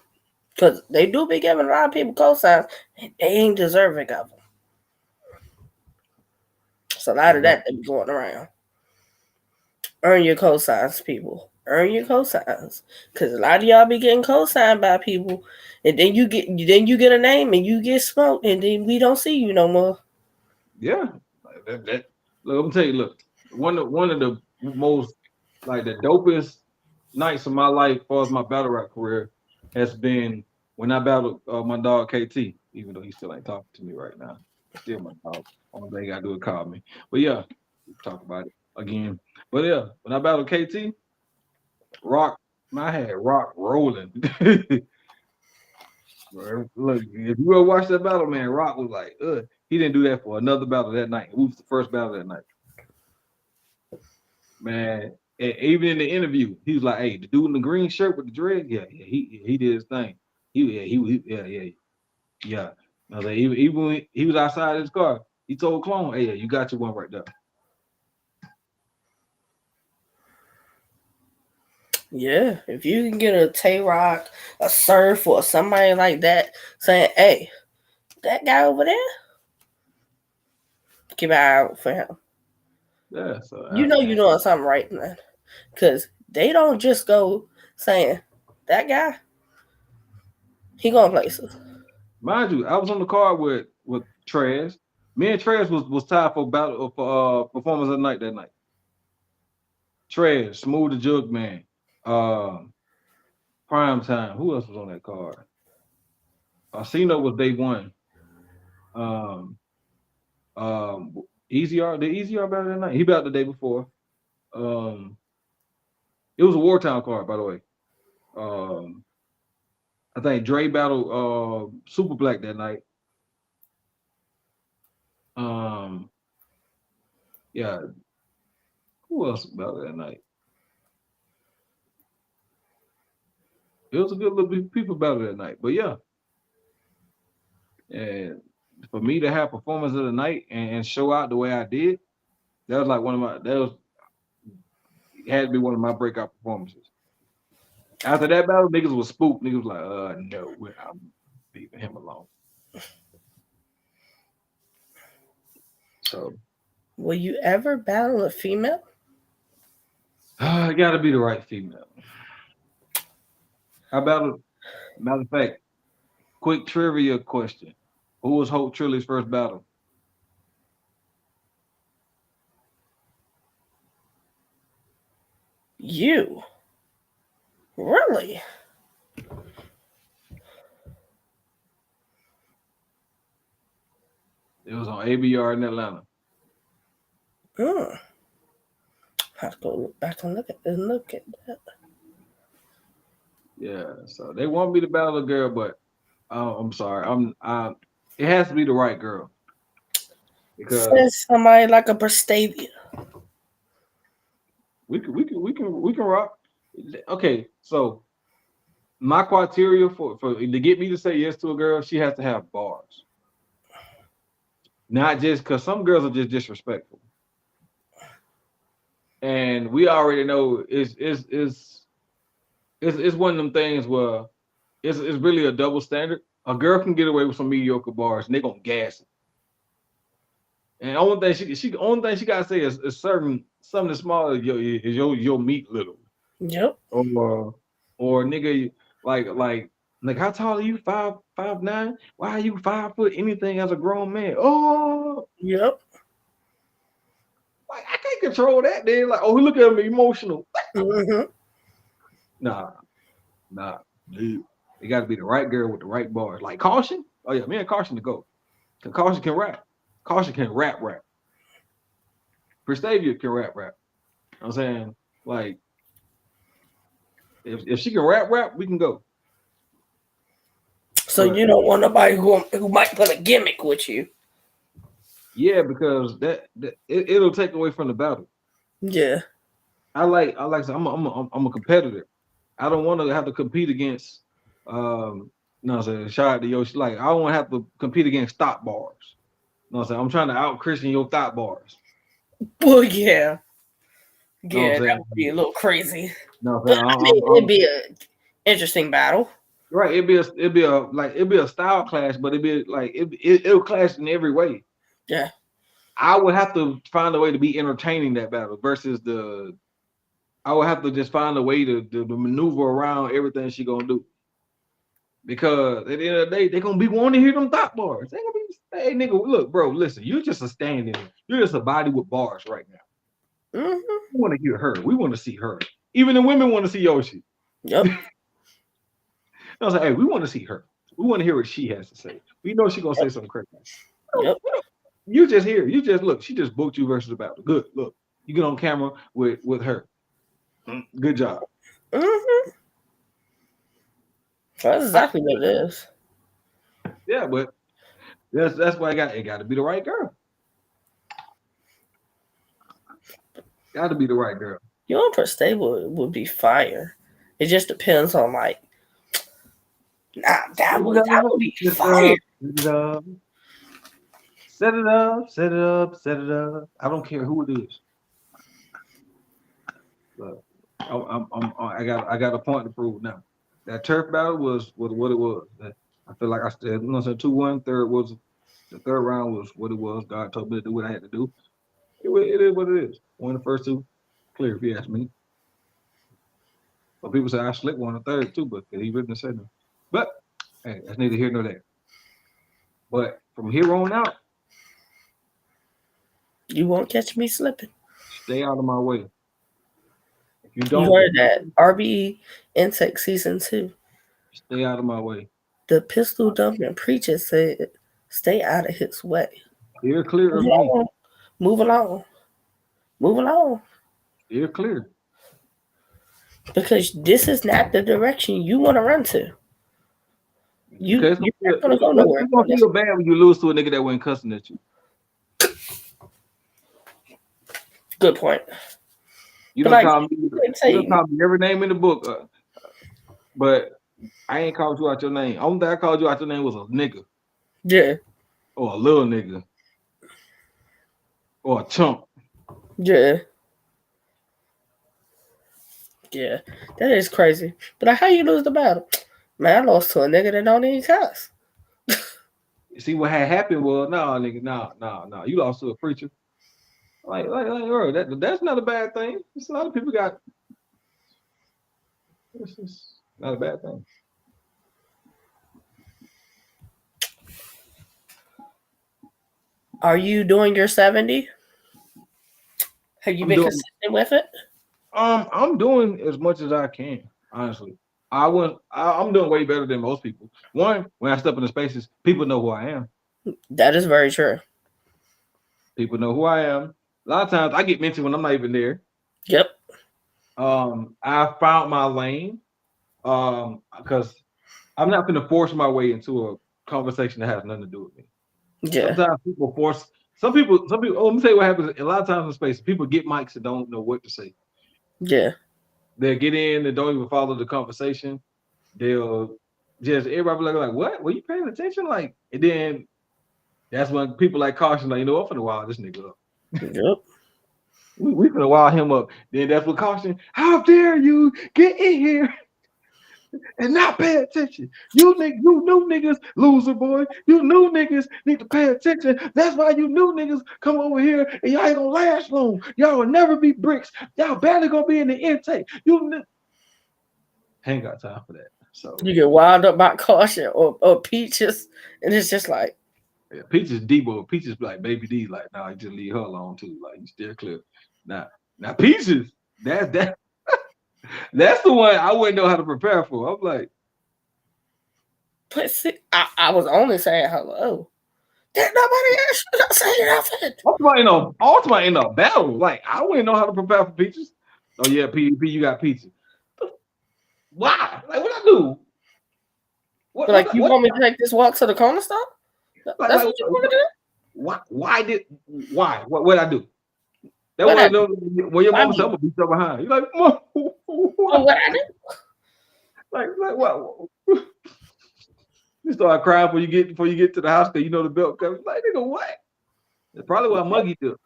Because they do be giving a lot of people cosigns and they ain't deserving of them. So a lot of that they be going around. Earn your cosigns, people. Earn your cosigns. Because a lot of y'all be getting cosigned by people. And then you get a name and you get smoked and then we don't see you no more. Yeah. Look, I'm gonna tell you, look, one of the most like the dopest nights of my life as far as my battle rap career has been when I battled my dog KT, even though he still ain't talking to me right now. Still my dog. Only thing he gotta do is call me. But yeah, we talk about it again. But yeah, when I battled KT, Rock, I had Rock rolling. Look, if you ever watch that battle, man, Rock was like, ugh. He didn't do that for another battle that night. It was the first battle that night. Man, and even in the interview, he was like, "Hey, the dude in the green shirt with the dread, he did his thing. Yeah." I was like, even when he was outside his car, he told Clone, "Hey, yeah, you got your one right there." Yeah, if you can get a Tay Rock, a Surf, or somebody like that saying, hey, that guy over there, keep an eye out for him. Yeah, so You know you're doing something right, man. Because they don't just go saying, that guy, he going places. mind you, I was on the card with Trez. Me and Trez was tied for battle for performance of the night that night. Trez, Smooth the Jug Man, Prime Time. Who else was on that card? Arcino was day one. Um, Easy R, did Easy R battle that night? He battled the day before. Um, it was a Wartown card, by the way. Um, I think Dre battled Super Black that night. Um, yeah, Who else battled that night? It was a good little bit of people battle that night. But yeah, and for me to have performance of the night and show out the way I did, that was like one of my that was had to be one of my breakout performances. After that battle, niggas was spooked. Niggas was like, no, I'm leaving him alone. So Will you ever battle a female? it gotta be the right female. How about it? Matter of fact, quick trivia question. Who was Hope Trilly's first battle? You really? It was on ABR in Atlanta. Hmm. Have to go look back and look at that. Yeah, so they want me to battle a girl, but I'm sorry. It has to be the right girl because Says somebody like a Prestavia. we can rock. Okay, so my criteria for to get me to say yes to a girl, she has to have bars. Not just because some girls are just disrespectful. And we already know it's one of them things where it's really a double standard. A girl can get away with some mediocre bars and they gonna gas it. And the only thing she gotta say is something small is your meat little. Yep. Or nigga like how tall are you? 5'9"? Why are you 5 foot anything as a grown man? Oh, Yep. like I can't control that. Then like, oh, look at me emotional. Mm-hmm. Nah, dude. It got to be the right girl with the right bars. Like Caution. Oh yeah, me and Caution to go. Cause Caution can rap. Caution can rap. Prestavia can rap. I'm saying like if she can rap, we can go. So But you don't want nobody who might put a gimmick with you. yeah, because it'll take away from the battle. Yeah. I'm a competitor. I don't want to have to compete against no, I'm saying shout out to Yoshi. Like I don't want to have to compete against stop bars. No, I'm saying I'm trying to out Christian your thought bars. Well, yeah. Know what Yeah, I'm that saying? would be a little crazy. No, I'm But saying I mean, it'd be an interesting battle. right. It'd be a style clash, but it'll clash in every way. Yeah. I would have to find a way to be entertaining that battle versus I would have to just find a way to maneuver around everything she gonna do. Because at the end of the day, they're gonna be wanting to hear them thought bars. They gonna be, hey nigga, look, bro, listen, you're just a stand-in. You're just a body with bars right now. Mm-hmm. We want to hear her. We want to see her. Even the women want to see Yoshi. Yep. I was like, hey, we want to see her. We want to hear what she has to say. We know she's gonna say something crazy. Yep. You just hear. You just look. She just booked you versus the battle. Good. Look, you get on camera with her. Good job. Mm-hmm. That's exactly what it is. Yeah, but that's why it got to be the right girl. Got to be the right girl. Your Prestable would be fire. It just depends on like. Nah, that would be fire. Set it up. I don't care who it is. But I got a point to prove now. That turf battle was what it was. I feel like I said, 2-1. The third round was what it was. God told me to do what I had to do. It is what it is. Won the first two, clear if you ask me. But people say I slipped one the third too, but he really didn't say no. But hey, that's neither here nor there. But from here on out, You won't catch me slipping. stay out of my way. If you You don't, heard that RB Insect Season 2. stay out of my way. The pistol dumping preacher said, stay out of his way. Steer clear of Move me. along. Move along. Move along. Steer clear. Because this is not the direction you want to run to. You're not going to go nowhere. It's gonna feel bad when you lose to a nigga that went cussing at you. Good point. You But don't like, call me. I didn't You say don't call me every name in the book, but I ain't called you out your name. Only thing I called you out your name was a nigga yeah, or a little nigga or a chump. yeah, yeah. That is crazy. But like, how you lose the battle? Man, I lost to a nigga that don't even cuss. See what had happened was, no, nigga, no. You lost to a preacher. Bro, that's not a bad thing. It's a lot of people got. It's just not a bad thing. Are you doing your 70? Have you I'm been doing. consistent with it? I'm doing as much as I can. Honestly, I'm doing way better than most people. One, when I step into spaces, people know who I am. That is very true. People know who I am. A lot of times I get mentioned when I'm not even there. Yep. I found my lane. Because I'm not going to force my way into a conversation that has nothing to do with me. Yeah. Sometimes people force. Some people. Oh, let me tell you what happens. A lot of times in space, people get mics and don't know what to say. Yeah. They'll get in and don't even follow the conversation. They'll just everybody be like, what? Were you paying attention? Like, and then that's when people like caution, like, I'm finna wild this nigga up. Yep. We finna wild him up. Then that's what caution. How dare you get in here and not pay attention? You new niggas, loser boy. You new niggas need to pay attention. That's why you new niggas come over here and y'all ain't gonna last long. Y'all will never be bricks. Y'all barely gonna be in the intake. Ain't got time for that. So You get wild up by caution or peaches, and it's just like, yeah, Peaches Debo. Peaches like baby D. Like, nah, you just leave her alone too. Like, you steer clear. Now Peaches. That's the one I wouldn't know how to prepare for. I'm like, but see, I was only saying hello. Did nobody else not say nothing? ultimate in a battle. Like, I wouldn't know how to prepare for Peaches. Oh yeah, PvP, you got Peaches. Why? Like, what I do? But like, you want me to take this walk to the corner store? like, That's like, what you want to do? why? What I do? That What one I of do? them when your I mama said mean, I'm gonna beat you behind. You're like, Mom, but what? what I do? Like what? You start crying before you get to the house because you know the belt coming. Like, nigga, what? That's probably what Muggy do.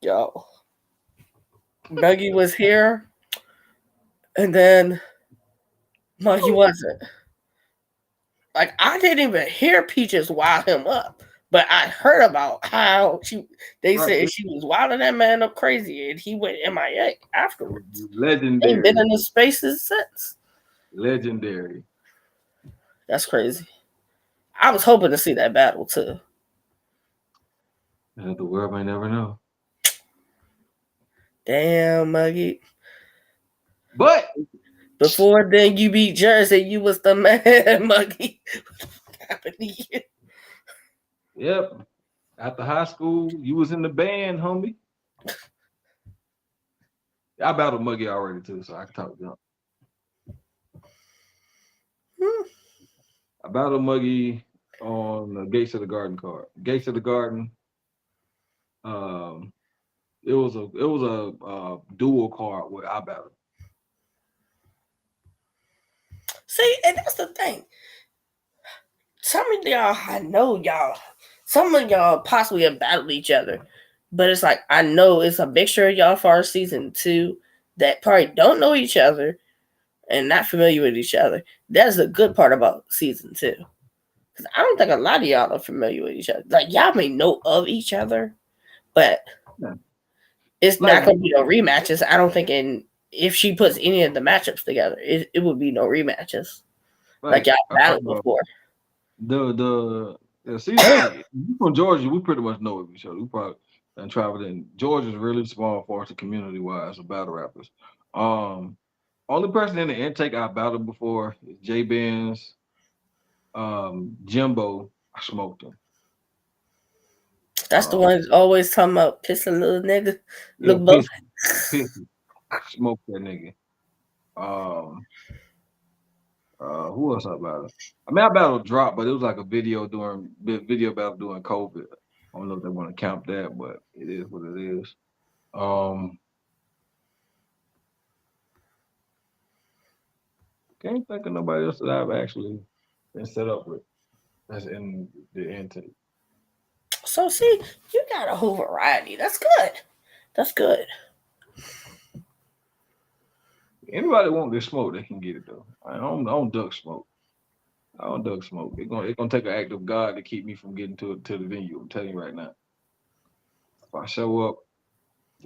Yo, Dougie was here, and then Monkey wasn't. Like, I didn't even hear Peaches wild him up, but I heard about how they Right. said she was wilding that man up crazy, and he went MIA afterwards. Ain't been Legendary. in the spaces since. Legendary. That's crazy. I was hoping to see that battle too. The world may never know. Damn, Muggy. But Before then, you beat Jersey. You was the man, Muggy. What happened to you? yep, after high school, you was in the band, homie. I battled Muggy already too, so I can talk jump. Hmm. I battled Muggy on the Gates of the Garden card. Gates of the Garden. Um, it was a dual card where I battled. See, and that's the thing. Some of y'all, I know y'all. Some of y'all possibly have battled each other, but it's like I know it's a mixture of y'all for season 2 that probably don't know each other and not familiar with each other. That's the good part about season 2. Because I don't think a lot of y'all are familiar with each other. Like, y'all may know of each other, but Yeah. it's Like not going to be no rematches. I don't think if she puts any of the matchups together, it would be no rematches. Like like y'all battled before. the season like you from Georgia, we pretty much know each other. We probably done traveled in. Georgia's really small for us community wise of battle rappers. Um, only person in the intake I battled before is J Benz, Jimbo. I smoked him. That's the Uh, one who's always talking about pissing little nigga. yeah, Look both. pissy. I smoked that nigga. Um, who else I battled? I mean, I battled Drop, but it was like a video battle during COVID. I don't know if they want to count that, but it is what it is. Um, Can't think of nobody else that I've actually been set up with. That's in the intake. So see, you got a whole variety. That's good. That's good. Anybody want this smoke, they can get it though. I don't duck smoke. I don't duck smoke. It's gonna take an act of God to keep me from getting to the venue. I'm telling you right now. If I show up,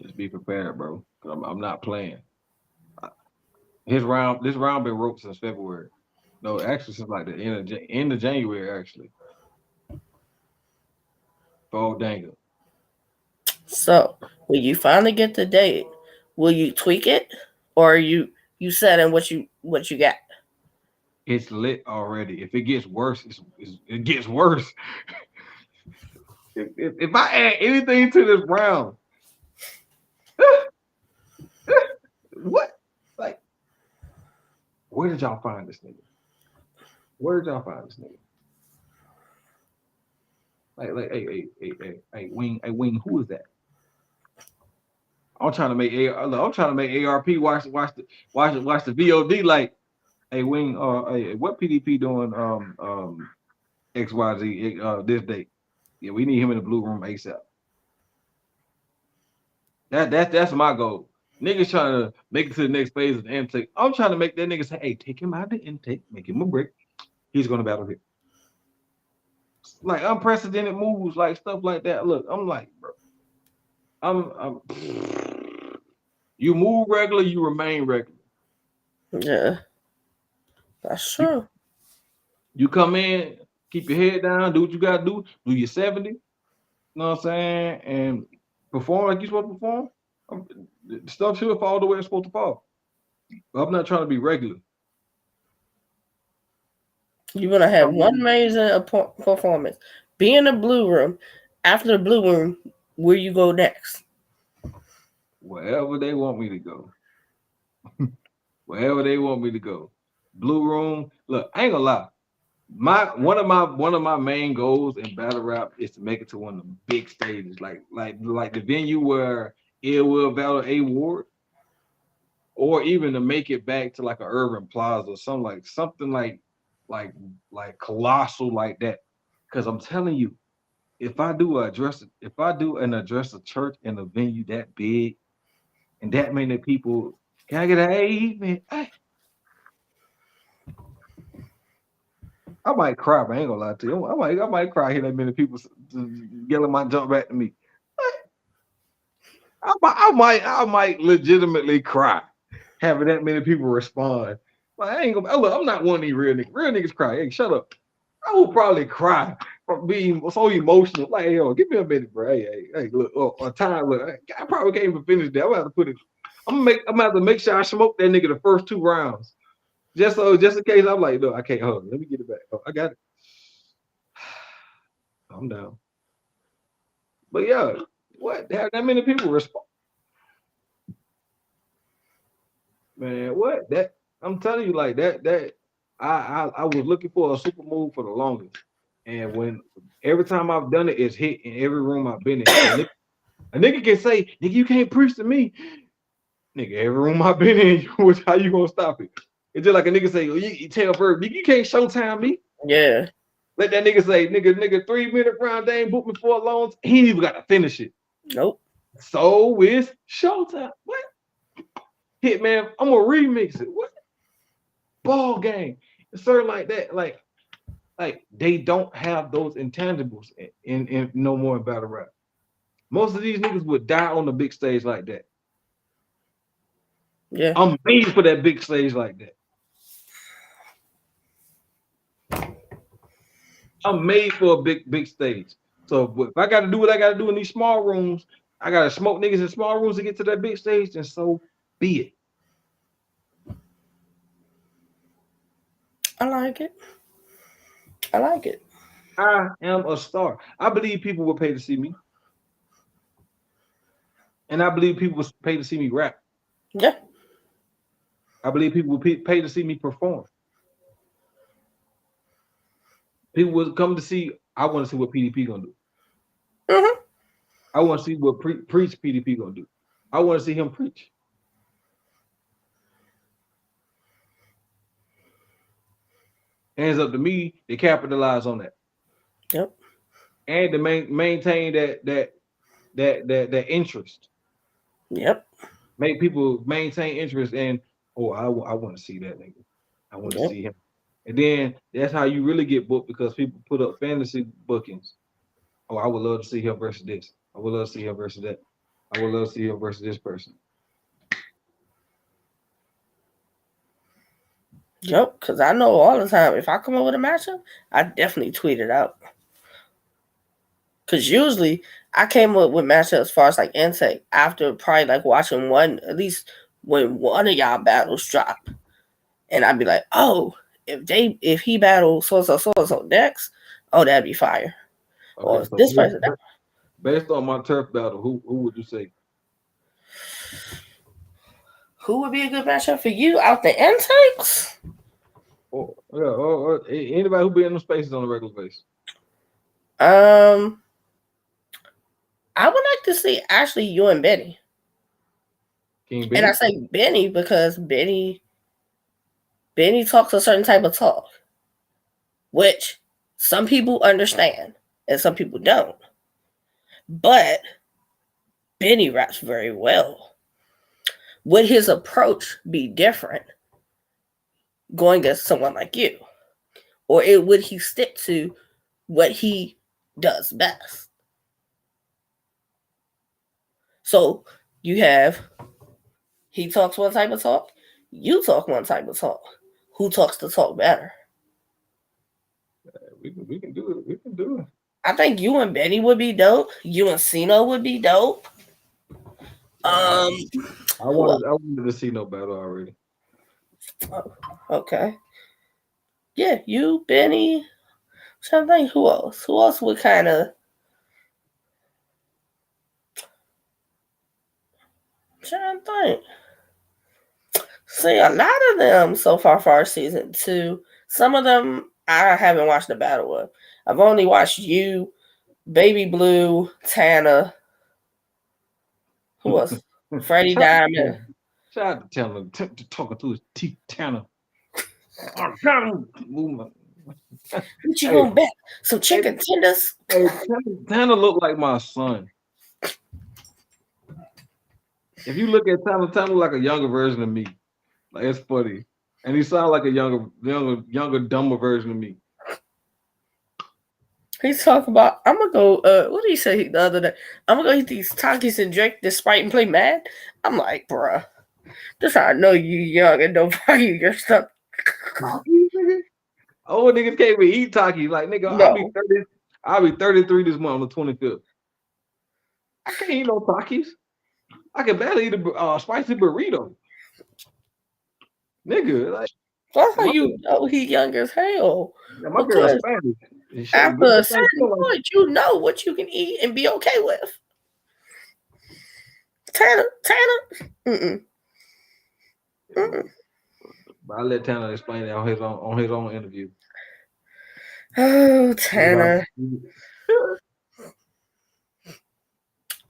just be prepared, bro. 'Cause I'm not playing. This round been roped since February. No, actually since like the end of January actually. Oh dang it. So when you finally get the date, will you tweak it, or you set in what you got? It's lit already. If it gets worse, it gets worse. If I add anything to this round, what? Like, where did y'all find this nigga? Where did y'all find this nigga? Hey, Wing, who is that? I'm trying to make I'm trying to make ARP watch the VOD. Like, hey, Wing, hey, what PDP doing? XYZ this date. Yeah, we need him in the blue room ASAP. That's my goal. Niggas trying to make it to the next phase of the intake. I'm trying to make that nigga say, hey, take him out of the intake, make him a brick. He's gonna battle here. Like unprecedented moves, like stuff like that. Look, I'm like, bro, I'm you move regular, you remain regular. Yeah, that's You, true. you come in, keep your head down, do what you gotta do your 70, you know what I'm saying, and perform like you're supposed to perform. The stuff should fall the way it's supposed to fall. But I'm not trying to be regular. You're gonna have one amazing performance. Be in the blue room. After the blue room, where you go next? Wherever they want me to go. Wherever they want me to go. Blue room. Look, I ain't gonna lie. One of my main goals in battle rap is to make it to one of the big stages, like the venue where it will battle A Ward, or even to make it back to like a urban plaza or something like like colossal like that. Because I'm telling you, if I do an address a church in a venue that big and that many people, can I get an A, man? I might cry, but I ain't gonna lie to you. I might cry hear that many people yelling my jump back to me. I might legitimately cry having that many people respond. Like I ain't gonna look. I'm not one of these real niggas. Real niggas cry. Hey, shut up. I will probably cry from being so emotional. Like, hey, yo, give me a minute, bro. Hey, look, a time. Look, I probably can't even finish that. I'm gonna have to put it. I'm gonna have to make sure I smoke that nigga the first 2 rounds. Just in case I'm like, no, I can't hold it. Let me get it back. Oh, I got it. I'm down. But yeah, what? That many people respond. Man, what? That I'm telling you, like that I was looking for a super move for the longest. And when every time I've done it, it's hit in every room I've been in. A nigga can say, nigga, you can't preach to me. Nigga, every room I've been in, how you gonna stop it? It's just like a nigga say, oh, you tell Bird, nigga, you can't showtime me. Yeah. Let that nigga say, nigga, 3 minute round, they ain't booked me for a long. He ain't even got to finish it. Nope. So it's showtime. What? Hitman, I'm gonna remix it. What? Ball game. It's certain like that. Like they don't have those intangibles in no more in battle rap. Most of these niggas would die on the big stage like that. Yeah. I'm made for that big stage like that. I'm made for a big stage. So if I got to do what I got to do in these small rooms, I got to smoke niggas in small rooms to get to that big stage, and so be it. I like it. I like it. I am a star. I believe people will pay to see me, and I believe people will pay to see me rap. Yeah. I believe people will pay to see me perform. People will come to see. I want to see what PDP gonna do. Mm-hmm. I want to see what preach PDP gonna do. I want to see him preach. And it's up to me to capitalize on that Yep. and to maintain that interest. Yep. Make people maintain interest in. Oh, I want to see that nigga. I want to Yep. see him. And then that's how you really get booked because people put up fantasy bookings. Oh, I would love to see him versus this. I would love to see him versus that. I would love to see him versus this person. Yep. Because I know all the time, if I come up with a matchup, I definitely tweet it out. Because usually I came up with matchups as far as like intake after probably like watching one, at least when one of y'all battles drop. And I'd be like, oh, if he battles so next, oh, that'd be fire. Okay, Or so this person, based on my turf battle, who would you say? who would be a good matchup for you out the intakes? Or anybody who be in them spaces on a regular basis. Um, I would like to see actually you and Benny. King And I Benny. say Benny because Benny talks a certain type of talk, which some people understand and some people don't. But Benny raps very well. Would his approach be different going against someone like you? Or would he stick to what he does best? So you have he talks one type of talk, you talk one type of talk. Who talks the talk better? We can do it. We can do it. I think you and Benny would be dope. You and Cino would be dope. Uh, Um, I who else? wanted to see no battle already. Oh, okay. Yeah, you, Benny. I'm trying to think who else. Who else would kind of trying to think. See, a lot of them so far for our season two. Some of them I haven't watched the battle with. I've only watched you, Baby Blue, Tana. Who else? Freddie Shout out Diamond. to shout out to Tanner, talking to his teeth, Tanner. I'm trying to move What you Hey, gonna bet? Some hey, chicken tenders? hey, Tanner look like my son. If you look at Tanner like a younger version of me. Like it's funny, and he sound like a younger, dumber version of me. He's talking about I'm gonna go. What did he say the other day? I'm gonna go eat these Takis and drink this Sprite and play Mad. I'm like, bruh, this how I know you young and don't value your stuff. Takis, nigga. Old niggas can't even eat Takis. Like nigga, I'll be No, 30. I'll be 33 this month on the 25th. I can't eat no Takis. I can barely eat a spicy burrito, nigga. Like that's how my you know he young as hell. my girl Because Spanish. And shit, after we a don't think certain like point, you know what you can eat and be okay with. Tanner, mm-mm. but I let Tanner explain that on his own interview. Oh, He was Tanner.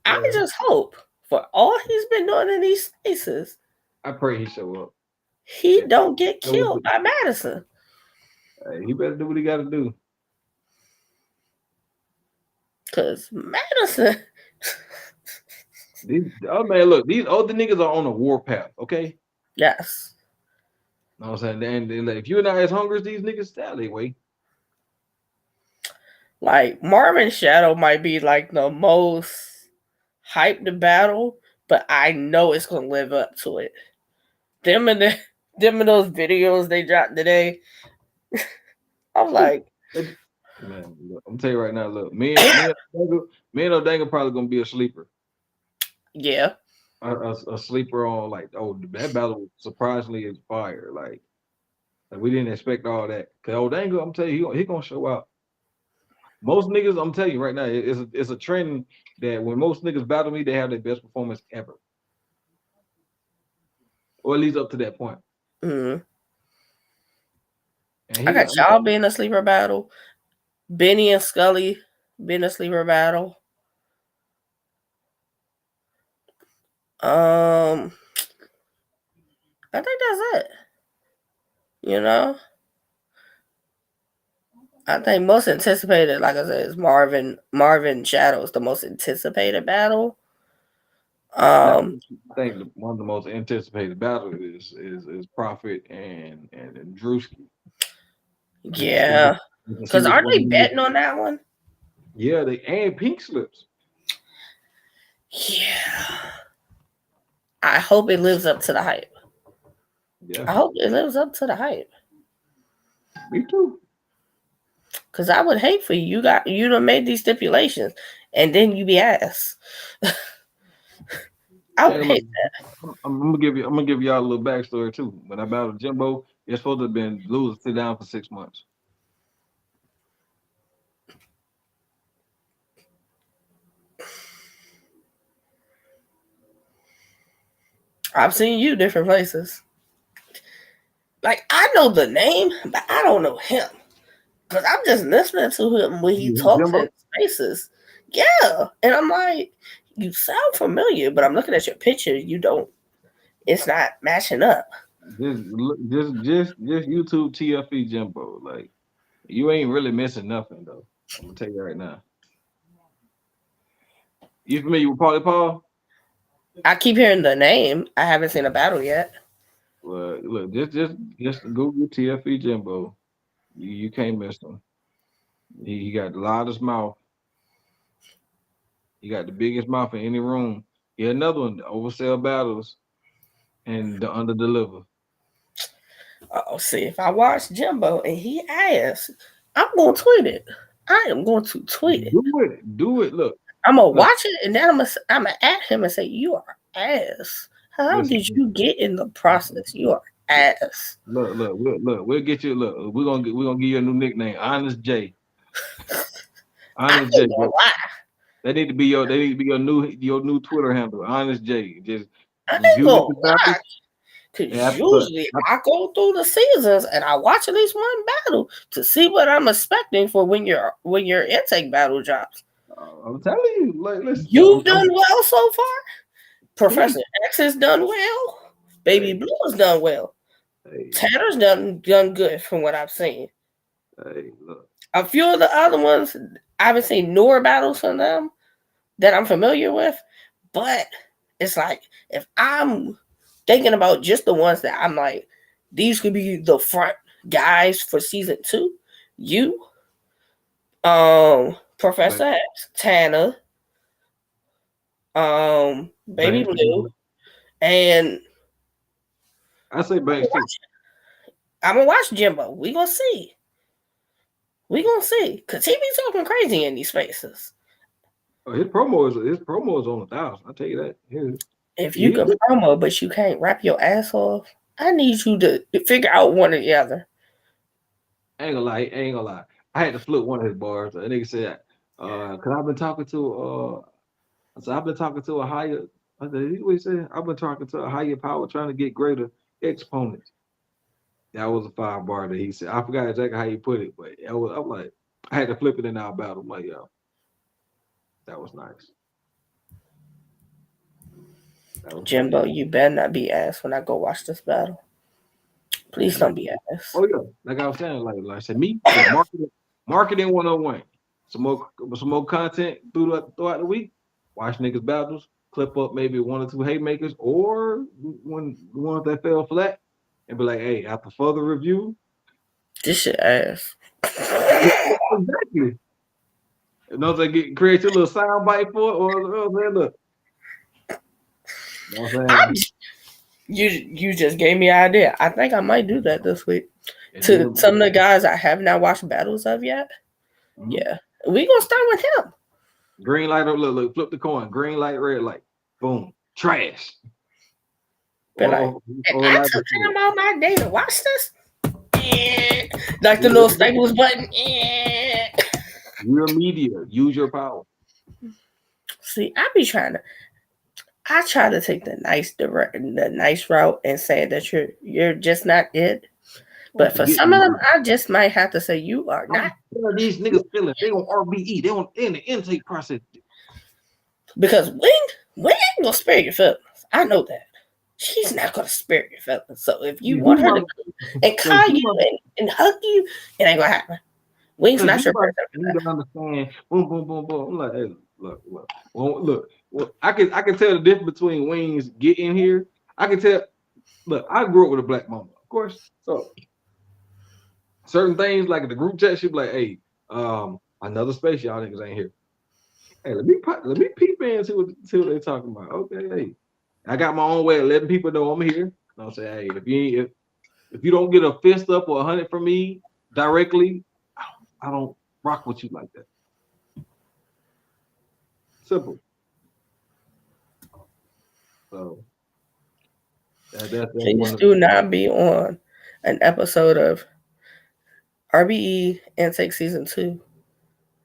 I yeah, just hope for all he's been doing in these spaces, I pray he show up. he Yeah, don't get that was killed by Madison. hey, he better do what he got to do. Cause Madison, Oh man, look, these older niggas are on a war path. Okay, yes, know what I'm saying? And like, if you're not as hungry as these niggas, stay their way. like Marvin Shadow might be like the most hyped battle, but I know it's gonna live up to it. Them and them and those videos they dropped today, I'm like, Man, look, I'm telling you right now, look, me and O'Danga probably gonna be a sleeper. yeah, A sleeper on like, oh, that battle was surprisingly inspired. Like we didn't expect all that. Cause O'Danga, I'm telling you, he gonna show out. Most niggas, I'm telling you right now, it's a trend that when most niggas battle me, they have their best performance ever, or at least up to that point. mm. And I he, got y'all being a sleeper battle. Benny and Scully being a sleeper battle. I think that's it. You know, I think most anticipated, like I said, is Marvin Shadows, the most anticipated battle. Now, Um, I think one of the most anticipated battles is Prophet and Drewski. Just to see yeah, because which aren't one they of them. betting on that one? Yeah, they and Pink Slips. Yeah, I hope it lives up to the hype. Yeah, I hope it lives up to the hype. me too. Cause I would hate for you. You done made these stipulations, and then you be asked. I would And look, hate that. I'm gonna give y'all a little backstory too. When I battled Jimbo, it's supposed to have been lose sit down for 6 months. I've seen you different places. Like I know the name, but I don't know him. Cause I'm just listening to him when he talks Jimbo, in spaces. Yeah, and I'm like, you sound familiar, but I'm looking at your picture. You don't. It's not matching up. just YouTube TFE Jimbo. Like you ain't really missing nothing though. I'm gonna tell you right now. You familiar with Paulie Paul? I keep hearing the name. I haven't seen a battle yet. Well, look, just Google TFE Jimbo. You can't miss him. He got the loudest mouth. He got the biggest mouth in any room. He had another one, the oversell battles and the under deliver. Oh, see, if I watch Jimbo and he asks, I'm gonna tweet it. I am going to tweet it. Do it. I'm gonna Look, watch it and then I'm gonna at him and say, "You are ass. How listen, did you get in the process? You are ass." we'll get you. Look, we're gonna give you a new nickname, Honest J. I Honest J. ain't gonna lie. They need to be your new Twitter handle, Honest J. Just I if ain't you gonna listen back, lie. Cause yeah, usually I go through the seasons and I watch at least one battle to see what I'm expecting for when your intake battle drops. I'm telling you, like, listen, You've done well so far. please, Professor X has done well. Baby hey, Blue has done well. hey, Tanner's done good from what I've seen. look, A few of the other ones I haven't seen newer battles from them that I'm familiar with, but it's like if I'm thinking about just the ones that I'm like, these could be the front guys for season 2. You, but Professor X, Tanner, Baby Banks, Blue, and I say Banks too. I'm gonna watch Jimbo. We gonna see. We gonna see. Cause he be talking crazy in these spaces. Oh, his promo is on 1,000. I tell you that. If you He, can promo but you can't rap your ass off, I need you to figure out one or the other. ain't gonna lie. I had to flip one of his bars. A nigga said, cause I've been talking to a higher I said, what he said? I've been talking to a higher power trying to get greater exponents. That was a 5 bar that he said. I forgot exactly how he put it, but I'm like, I had to flip it in our battle. I'm like, yo, that was nice. That was funny. Jimbo, you better not be ass when I go watch this battle. Please don't be ass. Oh yeah, like I was saying, like I said, me look, marketing 101. Some more content throughout the week. Watch niggas battles, clip up maybe one or two haymakers, or one the ones that fell flat, and be like, hey, after further review, This shit ass. exactly. You know, they create your little sound bite for it, or look, you know what I'm saying? You just gave me an idea. I think I might do that this week. And To then some of the guys I have not watched battles of yet. mhm. Yeah. We gonna start with him. Green light, look, flip the coin. Green light, red light. Boom. Trash. Be like, if Or I light took before. time out my day to watch this, like the little Staples button. You're media. Use your power. See, I try to take the nice route and say that you're just not it. Want But to for get some of them, me. I just might have to say you are I'm not. these niggas feeling. They on RBE. They in the intake process. Because Wing ain't gonna spare your feelings. I know that. She's not gonna spare your feelings. So if you You want do her to my come and look, call you and hug you, it ain't gonna happen. Wings Cause not you your about person for you that. don't understand. Boom, boom, boom, boom. I'm like, hey, look. Well, look. Well, I can tell the difference between Wings getting here. I can tell. Look, I grew up with a black mama, of course. So certain things like the group chat, she be like, hey, another space, y'all niggas ain't here. Hey, let me peep in and see what they talking about. Okay, hey, I got my own way of letting people know I'm here. And I'll say, hey, if you don't get a fist up or 100 from me directly, I don't rock with you like that. Simple. So that's one Please of the do not be on an episode of RBE Intake Season 2.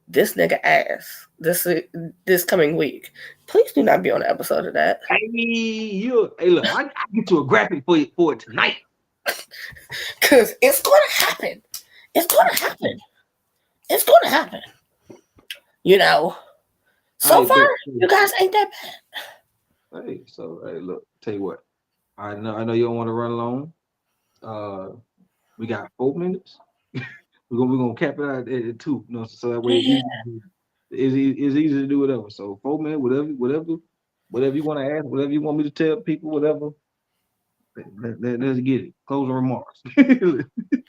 This nigga ass. This coming week. Please do not be on an episode of that. hey look, I get you a graphic for it tonight. Cause it's gonna happen. It's gonna happen. It's gonna happen. You know. So I far, bet. you guys ain't that Hey, so hey, look, tell you what. I know you don't want to run alone. We got 4 minutes. We're gonna cap it out at 2. You know, so that way bad. it's easy to do whatever. So 4 minutes, whatever you want to ask, whatever you want me to tell people, whatever. Let's get it. Closing remarks.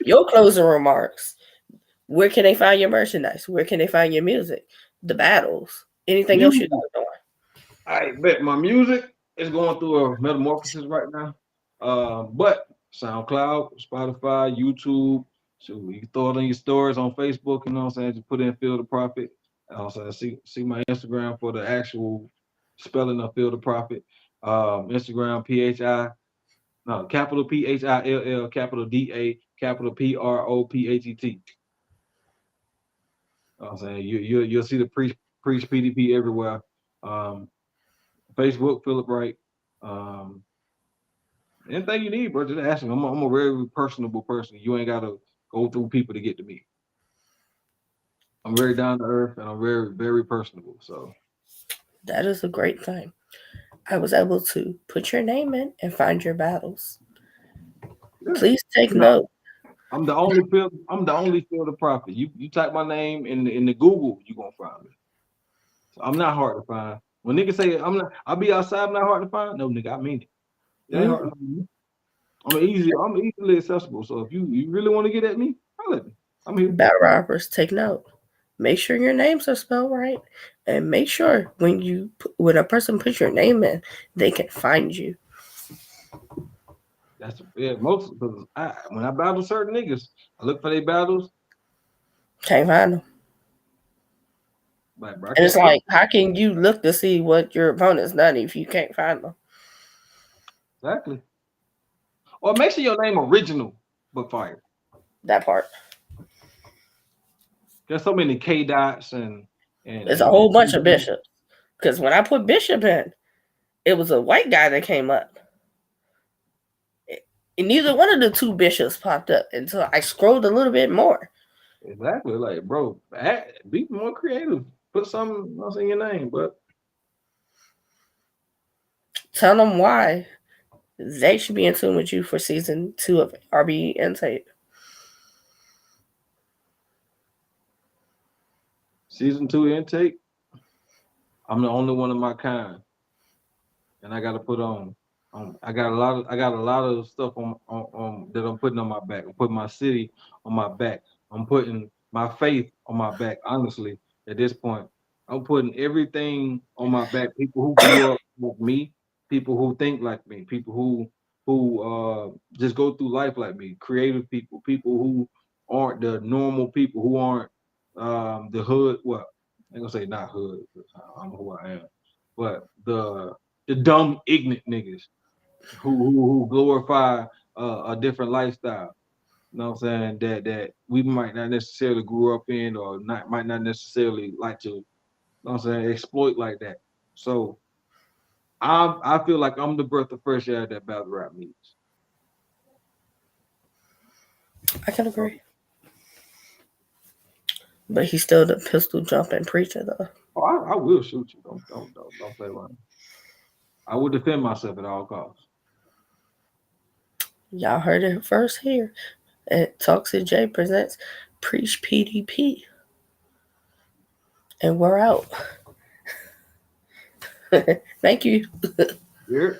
Your closing remarks. Where can they find your merchandise? Where can they find your music? The battles. Anything else you Music. got going? I bet my music is going through a metamorphosis right now. But SoundCloud, Spotify, YouTube. So you can throw it on your stories on Facebook, you know what I'm saying? Just put in Feel the Profit. Also see my Instagram for the actual spelling of Feel the Profit. Instagram PHI, no, capital PHILL, capital DA, capital PROPHET. I'm saying you'll see the preach PDP everywhere. Um, Facebook, Philip Wright. Um, Anything you need, bro, just ask me. I'm a very personable person. You ain't gotta go through people to get to me. I'm very down to earth and I'm very, very personable. So That is a great thing. I was able to put your name in and find your battles. yeah. Please take No, note. I'm the only field of prophet. You type my name in the Google, you gonna find me. So I'm not hard to find. When niggas say I'll be outside, I'm not hard to find. No, nigga, I mean it. It ain't hard to Mhm. find me. I'm easily accessible. So if you really want to get at me, holler at me. I'm here. Battle rappers, take note. Make sure your names are spelled right, and make sure when a person puts your name in, they can find you. That's most because when I battle certain niggas, I look for their battles. Can't find them. Like, bro, I And it's can't like, how can you look to see what your opponent's done if you can't find them? exactly. Or make sure your name original but fire. That part. There's so many K dots and It's a and, whole bunch of and bishops. Because when I put bishop in, it was a white guy that came up. And neither one of the two bishops popped up until I scrolled a little bit more. exactly like, bro, be more creative. Put something else in your name, but Tell them why they should be in tune with you for season 2 of RBE Intake. season 2 intake. I'm the only one of my kind, and I got to put on. I got a lot of stuff on that I'm putting on my back. I'm putting my city on my back. I'm putting my faith on my back. Honestly, at this point, I'm putting everything on my back. People who grew up with me, people who think like me, people who just go through life like me, creative people who aren't the normal people, who aren't the hood. Well, I'm gonna say not hood. I don't know who I am, but the dumb ignorant niggas who glorify a different lifestyle. You know what I'm saying? That we might not necessarily grew up in or not might not necessarily like to, you know what I'm saying, exploit like that. So I feel like I'm the breath of fresh air that battle rap needs. I can So, agree. But he's still the pistol jumping preacher, though. oh, I will shoot you. Don't play around. I will defend myself at all costs. Y'all heard it first here at Talkswithjae presents Preach PDP. And we're out. Thank you. Yeah.